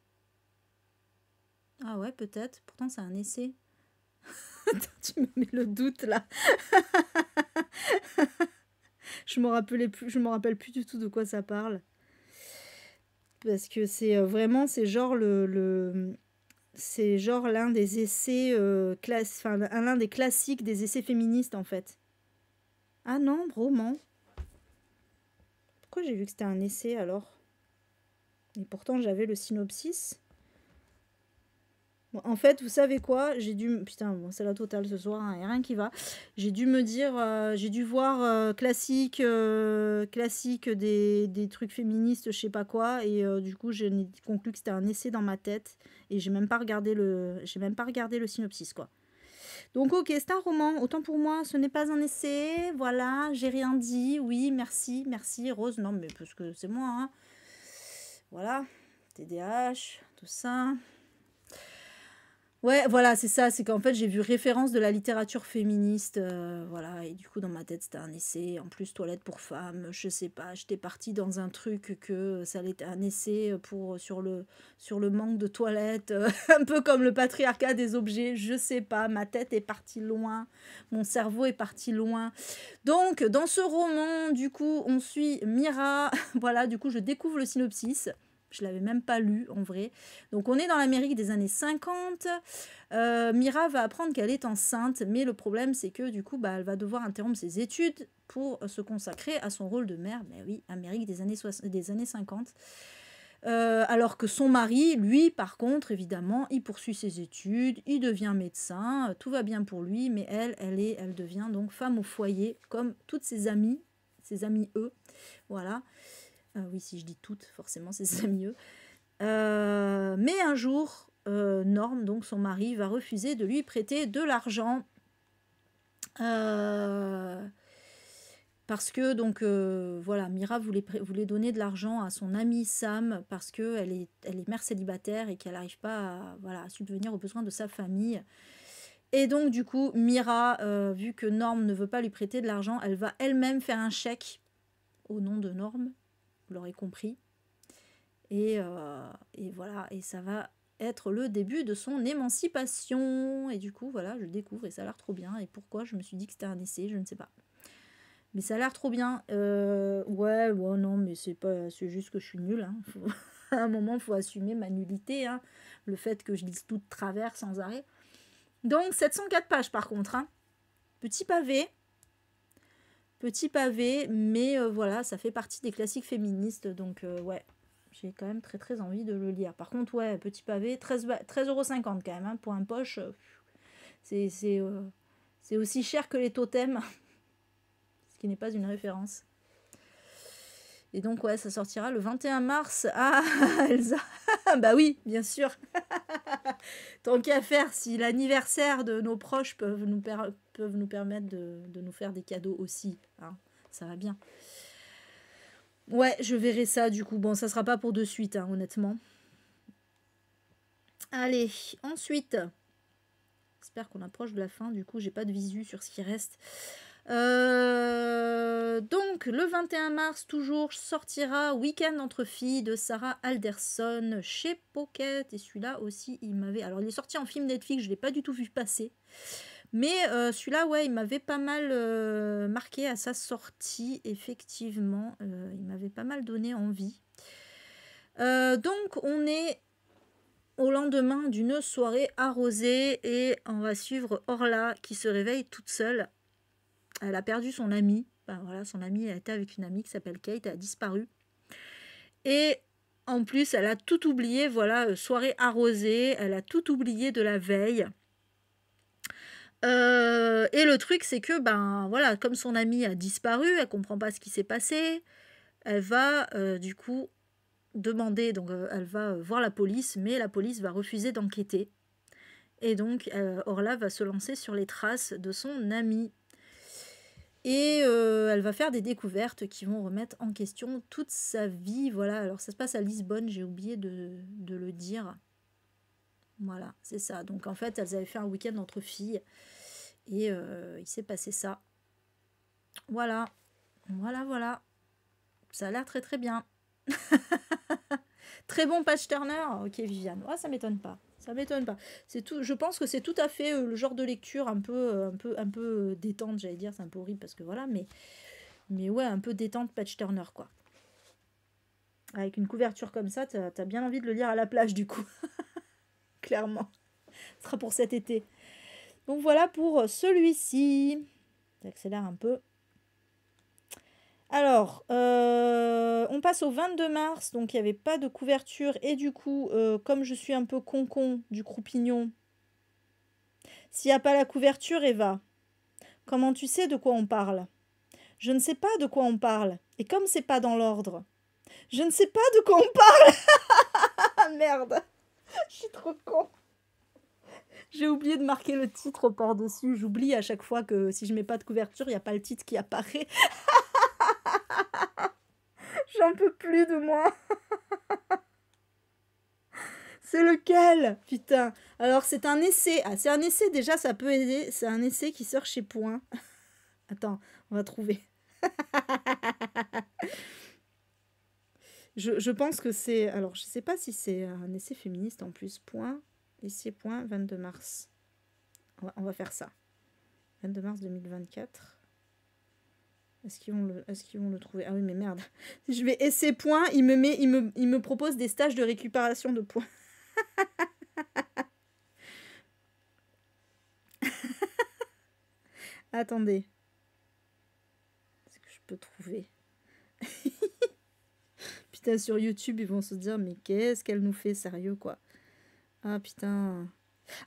Ah ouais, peut-être, pourtant c'est un essai. Tu me mets le doute là. Je me rappelle plus du tout de quoi ça parle. Parce que c'est vraiment, c'est genre c'est genre l'un des essais l'un des classiques des essais féministes en fait. Ah non, roman. Pourquoi j'ai vu que c'était un essai alors? Et pourtant j'avais le synopsis. Bon, en fait, vous savez quoi? J'ai dû... Putain, bon, c'est la totale ce soir, il n'y a rien qui va. J'ai dû me dire... j'ai dû voir classique des trucs féministes, je sais pas quoi. Et du coup, j'ai conclu que c'était un essai dans ma tête. Et j'ai même pas regardé le synopsis, quoi. Donc, ok, c'est un roman. Autant pour moi, ce n'est pas un essai. Voilà, j'ai rien dit. Oui, merci, Rose. Non, mais parce que c'est moi, hein. Voilà, TDAH, tout ça... Ouais, voilà, c'est ça. C'est qu'en fait, j'ai vu référence de la littérature féministe. Voilà, et du coup, dans ma tête, c'était un essai. En plus, toilette pour femmes, je sais pas. J'étais partie dans un truc que ça allait être un essai sur le manque de toilettes. Un peu comme le patriarcat des objets. Je sais pas. Ma tête est partie loin. Mon cerveau est parti loin. Donc, dans ce roman, du coup, on suit Mira. Voilà, du coup, je découvre le synopsis. Je ne l'avais même pas lu en vrai. Donc on est dans l'Amérique des années 50. Mira va apprendre qu'elle est enceinte, mais le problème c'est que du coup elle va devoir interrompre ses études pour se consacrer à son rôle de mère. Mais oui, Amérique des années 50. Alors que son mari, lui, par contre, évidemment, il poursuit ses études, il devient médecin, tout va bien pour lui, mais elle devient donc femme au foyer, comme toutes ses amies eux. Voilà. Oui, si je dis toutes, forcément, c'est ça mieux. Mais un jour, Norm, donc son mari, va refuser de lui prêter de l'argent. Parce que, donc, voilà, Mira voulait donner de l'argent à son amie Sam parce qu'elle est mère célibataire et qu'elle n'arrive pas à subvenir aux besoins de sa famille. Et donc, du coup, Mira, vu que Norm ne veut pas lui prêter de l'argent, elle va elle-même faire un chèque au nom de Norm. Vous l'aurez compris. Et voilà, et ça va être le début de son émancipation. Et du coup, voilà, je découvre et ça a l'air trop bien. Et pourquoi je me suis dit que c'était un essai, je ne sais pas. Mais ça a l'air trop bien. Ouais, non, mais c'est juste que je suis nulle. Hein. À un moment, il faut assumer ma nullité. Hein. Le fait que je lise tout de travers sans arrêt. Donc, 704 pages par contre. Hein. Petit pavé, mais voilà, ça fait partie des classiques féministes. Donc, ouais, j'ai quand même très très envie de le lire. Par contre, ouais, petit pavé, 13,50 € quand même. Hein, pour un poche, c'est aussi cher que les totems. Ce qui n'est pas une référence. Et donc, ouais, ça sortira le 21 mars. Ah, Elsa. Bah oui, bien sûr. Tant qu'à faire, si l'anniversaire de nos proches peuvent nous permettre de nous faire des cadeaux aussi. Hein, ça va bien. Ouais, je verrai ça du coup. Bon, ça sera pas pour de suite, hein, honnêtement. Allez, ensuite. J'espère qu'on approche de la fin. Du coup, j'ai pas de visu sur ce qui reste. Donc, le 21 mars, toujours, sortira Week-end entre filles de Sarah Alderson chez Pocket. Et celui-là aussi, il m'avait... Alors, il est sorti en film Netflix, je ne l'ai pas du tout vu passer. Mais celui-là, ouais, il m'avait pas mal marqué à sa sortie, effectivement. Il m'avait pas mal donné envie. Donc, on est au lendemain d'une soirée arrosée et on va suivre Orla qui se réveille toute seule. Elle a perdu son amie. Ben voilà, son amie, elle était avec une amie qui s'appelle Kate, elle a disparu. Et en plus, elle a tout oublié, voilà, soirée arrosée, elle a tout oublié de la veille. Et le truc, c'est que, ben voilà, comme son amie a disparu, elle comprend pas ce qui s'est passé, elle va du coup demander, donc elle va voir la police, mais la police va refuser d'enquêter. Et donc, Orla va se lancer sur les traces de son amie. Et elle va faire des découvertes qui vont remettre en question toute sa vie. Voilà, alors ça se passe à Lisbonne, j'ai oublié de le dire. Voilà, c'est ça. Donc en fait, elles avaient fait un week-end entre filles. Et il s'est passé ça. Voilà. Voilà. Ça a l'air très très bien. Très bon page turner. Ok, Viviane. Ouais, ça m'étonne pas. Ça m'étonne pas. C'est tout. Je pense que c'est tout à fait le genre de lecture un peu détente, j'allais dire. C'est un peu horrible parce que voilà, mais ouais, un peu détente page turner quoi. Avec une couverture comme ça, t'as bien envie de le lire à la plage du coup. Clairement. Ce sera pour cet été. Donc voilà pour celui-ci. J'accélère un peu. Alors, on passe au 22 mars, donc il n'y avait pas de couverture, et du coup, comme je suis un peu concon du croupignon, s'il n'y a pas la couverture, Eva, comment tu sais de quoi on parle? Je ne sais pas de quoi on parle, et comme c'est pas dans l'ordre, je ne sais pas de quoi on parle. Ah merde, je suis trop con. J'ai oublié de marquer le titre par-dessus, j'oublie à chaque fois que si je mets pas de couverture, il n'y a pas le titre qui apparaît. J'en peux plus de moi. C'est lequel? Putain. Alors, c'est un essai. Ah, c'est un essai, déjà, ça peut aider. C'est un essai qui sort chez Point. Attends, on va trouver. Je pense que c'est... Alors, je sais pas si c'est un essai féministe en plus. Point, essai point, 22 mars. On va faire ça. 22 mars 2024. Est-ce qu'ils vont le trouver? Ah oui, mais merde. Si je vais essai point, il me propose des stages de récupération de points. Attendez. Est-ce que je peux trouver? Putain, sur YouTube, ils vont se dire, mais qu'est-ce qu'elle nous fait, sérieux, quoi. Ah, putain.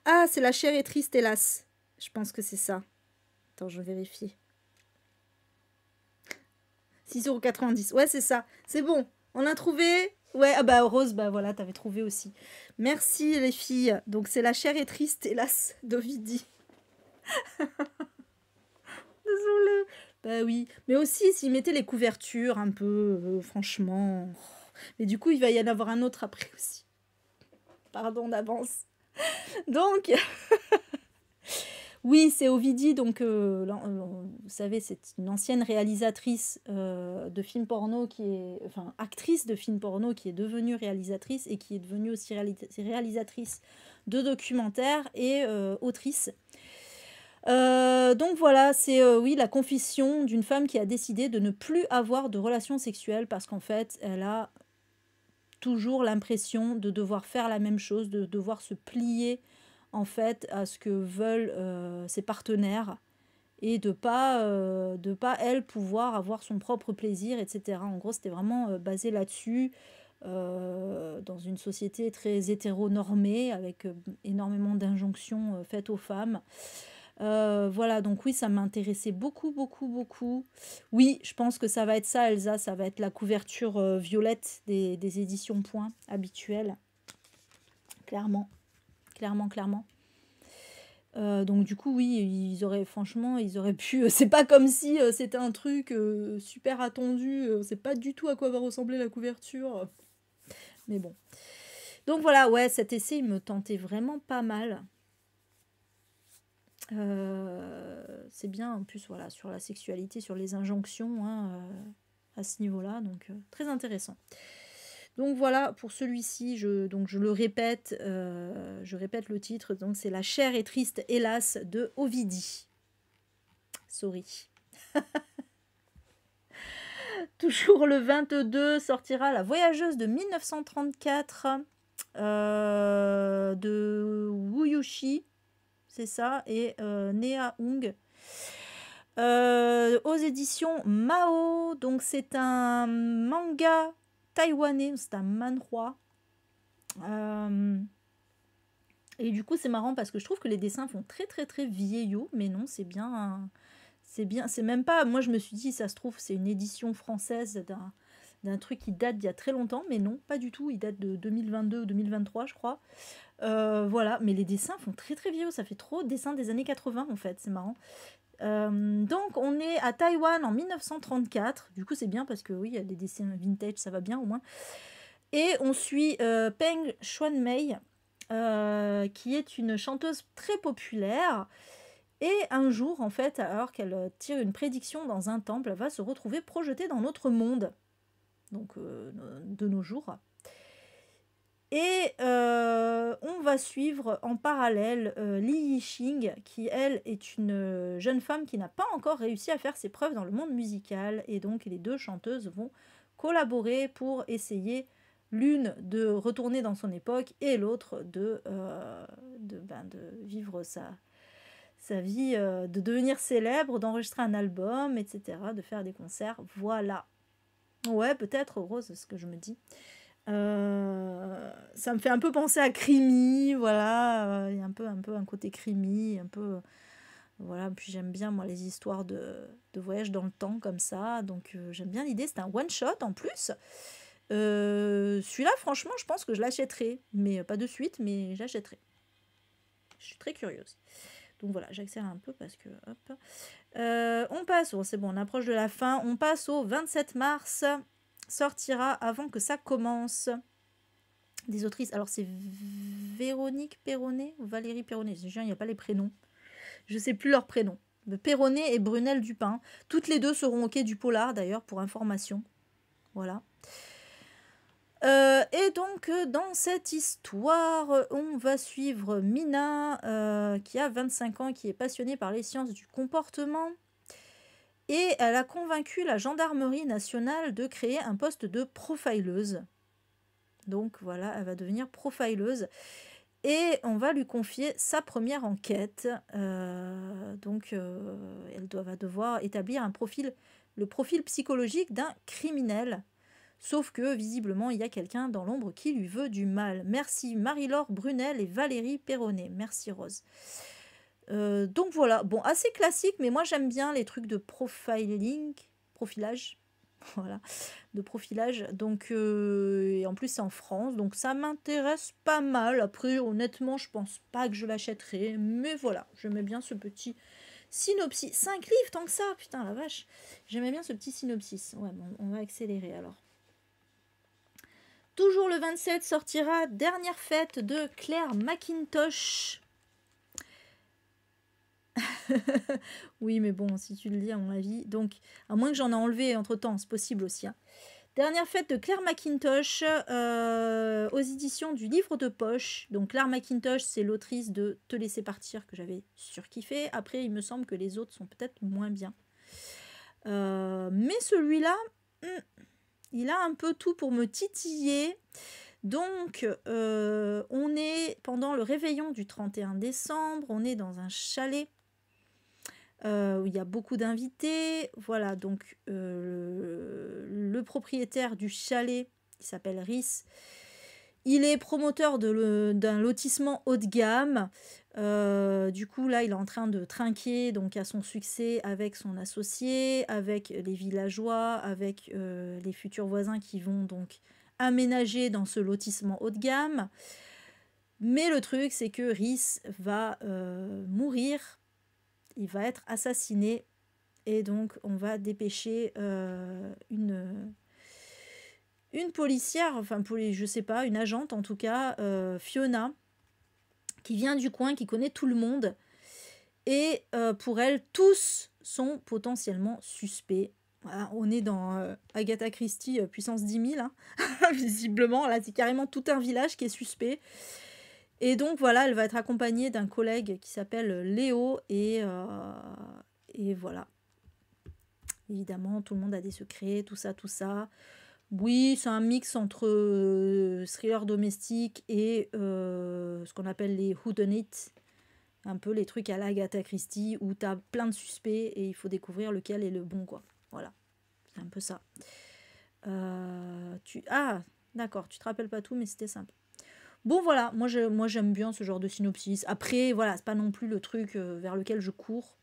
Ah, c'est La chair est triste, hélas. Je pense que c'est ça. Attends, je vérifie. 6,90 €. Ouais, c'est ça. C'est bon. On a trouvé. Ouais, ah bah Rose, bah voilà, t'avais trouvé aussi. Merci les filles. Donc c'est La chair est triste, hélas, d'Ovidie. Désolée. Bah oui. Mais aussi, s'ils mettaient les couvertures un peu, franchement. Mais du coup, il va y en avoir un autre après aussi. Pardon d'avance. Donc, Oui, c'est Ovidie, donc vous savez, c'est une ancienne réalisatrice de films porno enfin actrice de films porno qui est devenue réalisatrice et qui est devenue aussi réalisatrice de documentaires et autrice. Donc voilà, c'est oui la confession d'une femme qui a décidé de ne plus avoir de relations sexuelles parce qu'en fait, elle a toujours l'impression de devoir faire la même chose, de devoir se plier en fait à ce que veulent ses partenaires et de pas elle pouvoir avoir son propre plaisir, etc. En gros, c'était vraiment basé là-dessus, dans une société très hétéronormée avec énormément d'injonctions faites aux femmes. Voilà, donc oui, ça m'intéressait beaucoup, beaucoup, beaucoup. Oui, je pense que ça va être ça, Elsa, ça va être la couverture violette des éditions Point habituelles. Clairement, clairement, clairement. Donc du coup, oui, franchement, ils auraient pu... c'est pas comme si c'était un truc super attendu, c'est pas du tout à quoi va ressembler la couverture. Mais bon. Donc voilà, ouais, cet essai, il me tentait vraiment pas mal. C'est bien en plus voilà sur la sexualité, sur les injonctions hein, à ce niveau-là, donc très intéressant. Donc voilà pour celui-ci, je le répète, je répète le titre, donc c'est La chair est triste hélas de Ovidie. Sorry. Toujours le 22 sortira La voyageuse de 1934 de Wu Yushi. C'est ça, et Nea Hong. Aux éditions Mao, donc c'est un manga taïwanais, c'est un manhwa. Et du coup, c'est marrant parce que je trouve que les dessins font très très très vieillot, mais non, c'est bien. C'est bien, c'est même pas. Moi, je me suis dit, ça se trouve, c'est une édition française d'un truc qui date d'il y a très longtemps, mais non, pas du tout. Il date de 2022 ou 2023, je crois. Voilà, mais les dessins font très très vieux, ça fait trop dessin des années 80 en fait, c'est marrant. Donc on est à Taïwan en 1934, du coup c'est bien parce que oui, il y a des dessins vintage, ça va bien au moins. Et on suit Peng Xuanmei, qui est une chanteuse très populaire. Et un jour, en fait, alors qu'elle tire une prédiction dans un temple, elle va se retrouver projetée dans notre monde, donc de nos jours. Et on va suivre en parallèle Li Yixing, qui elle est une jeune femme qui n'a pas encore réussi à faire ses preuves dans le monde musical. Et donc les deux chanteuses vont collaborer pour essayer l'une de retourner dans son époque et l'autre de vivre sa vie, de devenir célèbre, d'enregistrer un album, etc., de faire des concerts. Voilà. Ouais, peut-être, Rose, c'est ce que je me dis. Ça me fait un peu penser à Crimi, voilà, il y a un peu un côté Crimi, un peu, voilà, puis j'aime bien moi les histoires de voyage dans le temps comme ça, donc j'aime bien l'idée, c'est un one shot en plus. Celui-là franchement je pense que je l'achèterai, mais pas de suite, mais j'achèterai. Je suis très curieuse. Donc voilà, j'accélère un peu parce que hop. On passe, c'est bon, on approche de la fin, on passe au 27 mars. Sortira avant que ça commence. Des autrices, alors c'est Véronique Perronnet ou Valérie Perronnet, il n'y a pas les prénoms, je sais plus leurs prénoms. Perronnet et Brunel Dupin, toutes les deux seront au quai du Polar d'ailleurs pour information. Voilà. Et donc dans cette histoire, on va suivre Mina, qui a 25 ans, qui est passionnée par les sciences du comportement. Et elle a convaincu la gendarmerie nationale de créer un poste de profileuse. Donc voilà, elle va devenir profileuse. Et on va lui confier sa première enquête. Elle va devoir établir le profil psychologique d'un criminel. Sauf que, visiblement, il y a quelqu'un dans l'ombre qui lui veut du mal. Merci Marie-Laure Brunel et Valérie Perronnet. Merci Rose. Donc voilà, bon, assez classique, mais moi j'aime bien les trucs de profilage, voilà, de profilage. Donc, et en plus c'est en France, donc ça m'intéresse pas mal. Après, honnêtement, je pense pas que je l'achèterai, mais voilà, j'aimais bien ce petit synopsis. 5 livres, tant que ça, putain la vache. J'aimais bien ce petit synopsis. Ouais, bon, on va accélérer alors. Toujours le 27 sortira Dernière fête de Claire McIntosh. Oui, mais bon, si tu le dis, à mon avis. Donc, à moins que j'en ai enlevé entre-temps, c'est possible aussi. Hein. Dernière fête de Claire McIntosh aux éditions du Livre de Poche. Donc, Claire McIntosh, c'est l'autrice de Te laisser partir que j'avais surkiffé. Après, il me semble que les autres sont peut-être moins bien. Mais celui-là, il a un peu tout pour me titiller. Donc, on est pendant le réveillon du 31 décembre. On est dans un chalet. Où il y a beaucoup d'invités. Voilà, donc le propriétaire du chalet, qui s'appelle Rhys, il est promoteur d'un lotissement haut de gamme. Du coup, là, il est en train de trinquer donc, à son succès avec son associé, avec les villageois, avec les futurs voisins qui vont donc aménager dans ce lotissement haut de gamme. Mais le truc, c'est que Rhys va mourir. Il va être assassiné et donc on va dépêcher une policière, enfin je sais pas, une agente en tout cas, Fiona, qui vient du coin, qui connaît tout le monde. Et pour elle, tous sont potentiellement suspects. Voilà, on est dans Agatha Christie puissance 10 000, hein. Visiblement, là c'est carrément tout un village qui est suspect. Et donc voilà, elle va être accompagnée d'un collègue qui s'appelle Léo et voilà. Évidemment, tout le monde a des secrets, tout ça, tout ça. Oui, c'est un mix entre thriller domestique et ce qu'on appelle les whodunit, un peu les trucs à la Agatha Christie où t'as plein de suspects et il faut découvrir lequel est le bon, quoi. Voilà, c'est un peu ça. Ah, d'accord, tu te rappelles pas tout, mais c'était simple. Bon voilà, moi j'aime bien ce genre de synopsis. Après, voilà, c'est pas non plus le truc vers lequel je cours.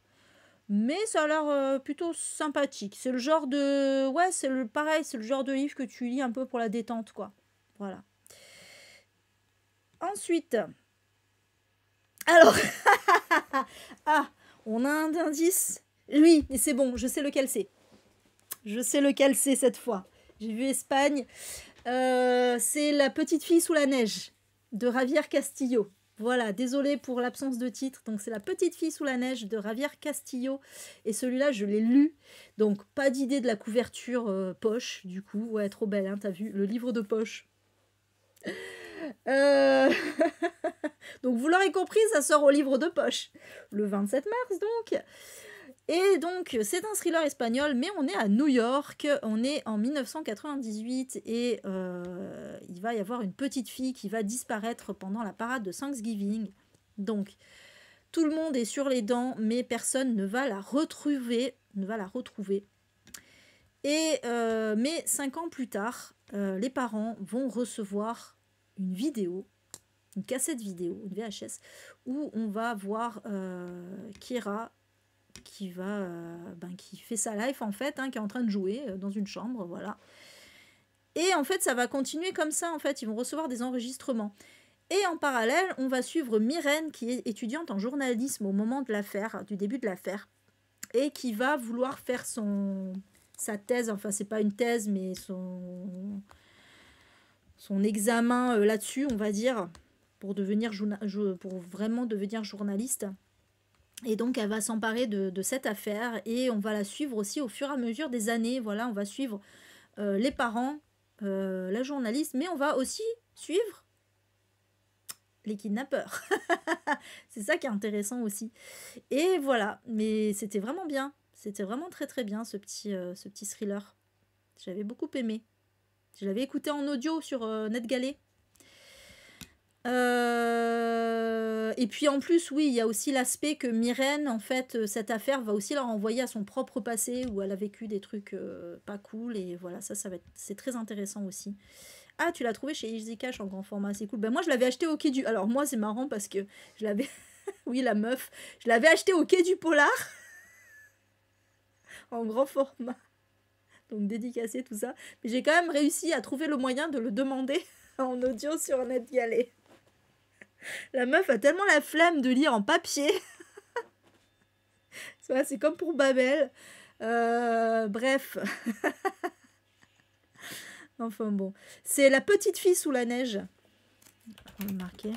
Mais ça a l'air plutôt sympathique. C'est le genre de... Ouais, pareil, c'est le genre de livre que tu lis un peu pour la détente, quoi. Voilà. Ensuite... Alors... Ah, on a un indice. Oui, mais c'est bon, je sais lequel c'est. Je sais lequel c'est cette fois. J'ai vu Espagne. C'est La petite fille sous la neige de Javier Castillo. Voilà, désolée pour l'absence de titre. Donc c'est La petite fille sous la neige de Javier Castillo. Et celui-là, je l'ai lu. Donc pas d'idée de la couverture poche, du coup. Ouais, trop belle, hein, t'as vu, le livre de poche. Donc vous l'aurez compris, ça sort au livre de poche. Le 27 mars, donc. Et donc, c'est un thriller espagnol, mais on est à New York, on est en 1998, et il va y avoir une petite fille qui va disparaître pendant la parade de Thanksgiving. Donc, tout le monde est sur les dents, mais personne ne va la retrouver. Et, mais 5 ans plus tard, les parents vont recevoir une vidéo, une cassette vidéo, une VHS, où on va voir Kira qui fait sa life en fait, hein, qui est en train de jouer dans une chambre, voilà. Et en fait, ça va continuer comme ça, en fait, ils vont recevoir des enregistrements. Et en parallèle, on va suivre Myrène, qui est étudiante en journalisme au moment de l'affaire, du début de l'affaire, et qui va vouloir faire sa thèse, enfin, c'est pas une thèse, mais son examen là-dessus, on va dire, pour vraiment devenir journaliste. Et donc, elle va s'emparer de cette affaire et on va la suivre aussi au fur et à mesure des années. Voilà, on va suivre les parents, la journaliste, mais on va aussi suivre les kidnappeurs. C'est ça qui est intéressant aussi. Et voilà, mais c'était vraiment bien. C'était vraiment très très bien ce petit thriller. J'avais beaucoup aimé. Je l'avais écouté en audio sur NetGalley. Et puis en plus, oui, il y a aussi l'aspect que Myrène, en fait, cette affaire va aussi la renvoyer à son propre passé où elle a vécu des trucs pas cool. Et voilà, c'est très intéressant aussi. Ah, tu l'as trouvé chez Easy Cash en grand format, c'est cool. Ben moi, je l'avais acheté au Quai du... Alors moi, c'est marrant parce que je l'avais... oui, la meuf. Je l'avais acheté au Quai du Polar en grand format. Donc dédicacé, tout ça. Mais j'ai quand même réussi à trouver le moyen de le demander en audio sur NetGalley. La meuf a tellement la flemme de lire en papier. C'est comme pour Babel. Bref. Enfin bon. C'est La petite fille sous la neige. On va le marquer.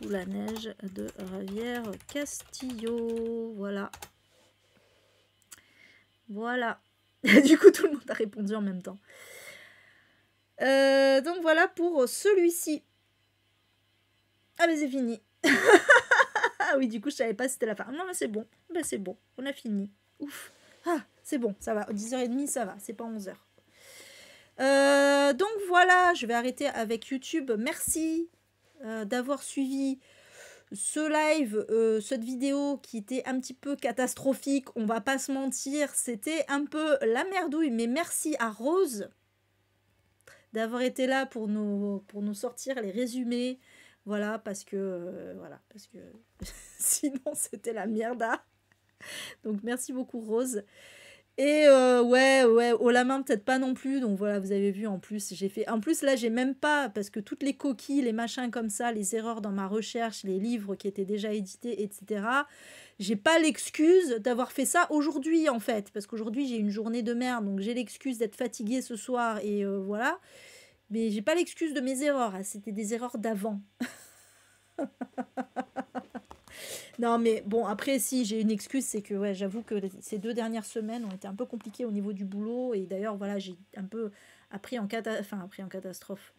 Sous la neige de Javier Castillo. Voilà. Voilà. Du coup, tout le monde a répondu en même temps. Donc voilà pour celui-ci. Ah mais c'est fini. Ah oui, du coup, je savais pas si c'était la fin. Non, mais c'est bon. Ben, c'est bon. On a fini. Ouf. Ah, c'est bon, ça va. 10h30, ça va. C'est pas 11h. Donc voilà, je vais arrêter avec YouTube. Merci d'avoir suivi ce live, cette vidéo qui était un petit peu catastrophique. On va pas se mentir, c'était un peu la merdouille. Mais merci à Rose d'avoir été là pour nous sortir les résumés. Voilà, parce que sinon c'était la mierda. Donc merci beaucoup Rose. Et ouais, haut la main peut-être pas non plus. Donc voilà, vous avez vu en plus, j'ai fait. En plus là, j'ai même pas, parce que toutes les coquilles, les machins comme ça, les erreurs dans ma recherche, les livres qui étaient déjà édités, etc. J'ai pas l'excuse d'avoir fait ça aujourd'hui en fait, parce qu'aujourd'hui j'ai une journée de merde, donc j'ai l'excuse d'être fatiguée ce soir et voilà. Mais j'ai pas l'excuse de mes erreurs. C'était des erreurs d'avant. Non, mais bon, après, si j'ai une excuse, c'est que ouais, j'avoue que ces 2 dernières semaines ont été un peu compliquées au niveau du boulot. Et d'ailleurs, voilà, j'ai un peu appris en catastrophe.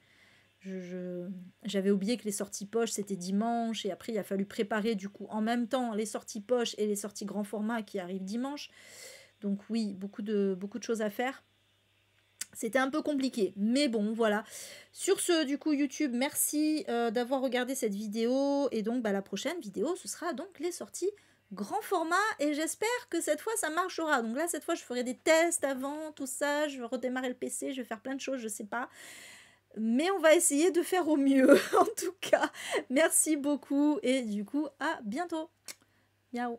J'avais oublié que les sorties poche, c'était dimanche. Et après, il a fallu préparer, du coup, en même temps, les sorties poche et les sorties grand format qui arrivent dimanche. Donc oui, beaucoup de choses à faire. C'était un peu compliqué, mais bon, voilà. Sur ce, du coup, YouTube, merci d'avoir regardé cette vidéo. Et donc, la prochaine vidéo, ce sera donc les sorties grand format. Et j'espère que cette fois, ça marchera. Donc là, cette fois, je ferai des tests avant, tout ça. Je vais redémarrer le PC, je vais faire plein de choses, je sais pas. Mais on va essayer de faire au mieux, en tout cas. Merci beaucoup et du coup, à bientôt. Miaou.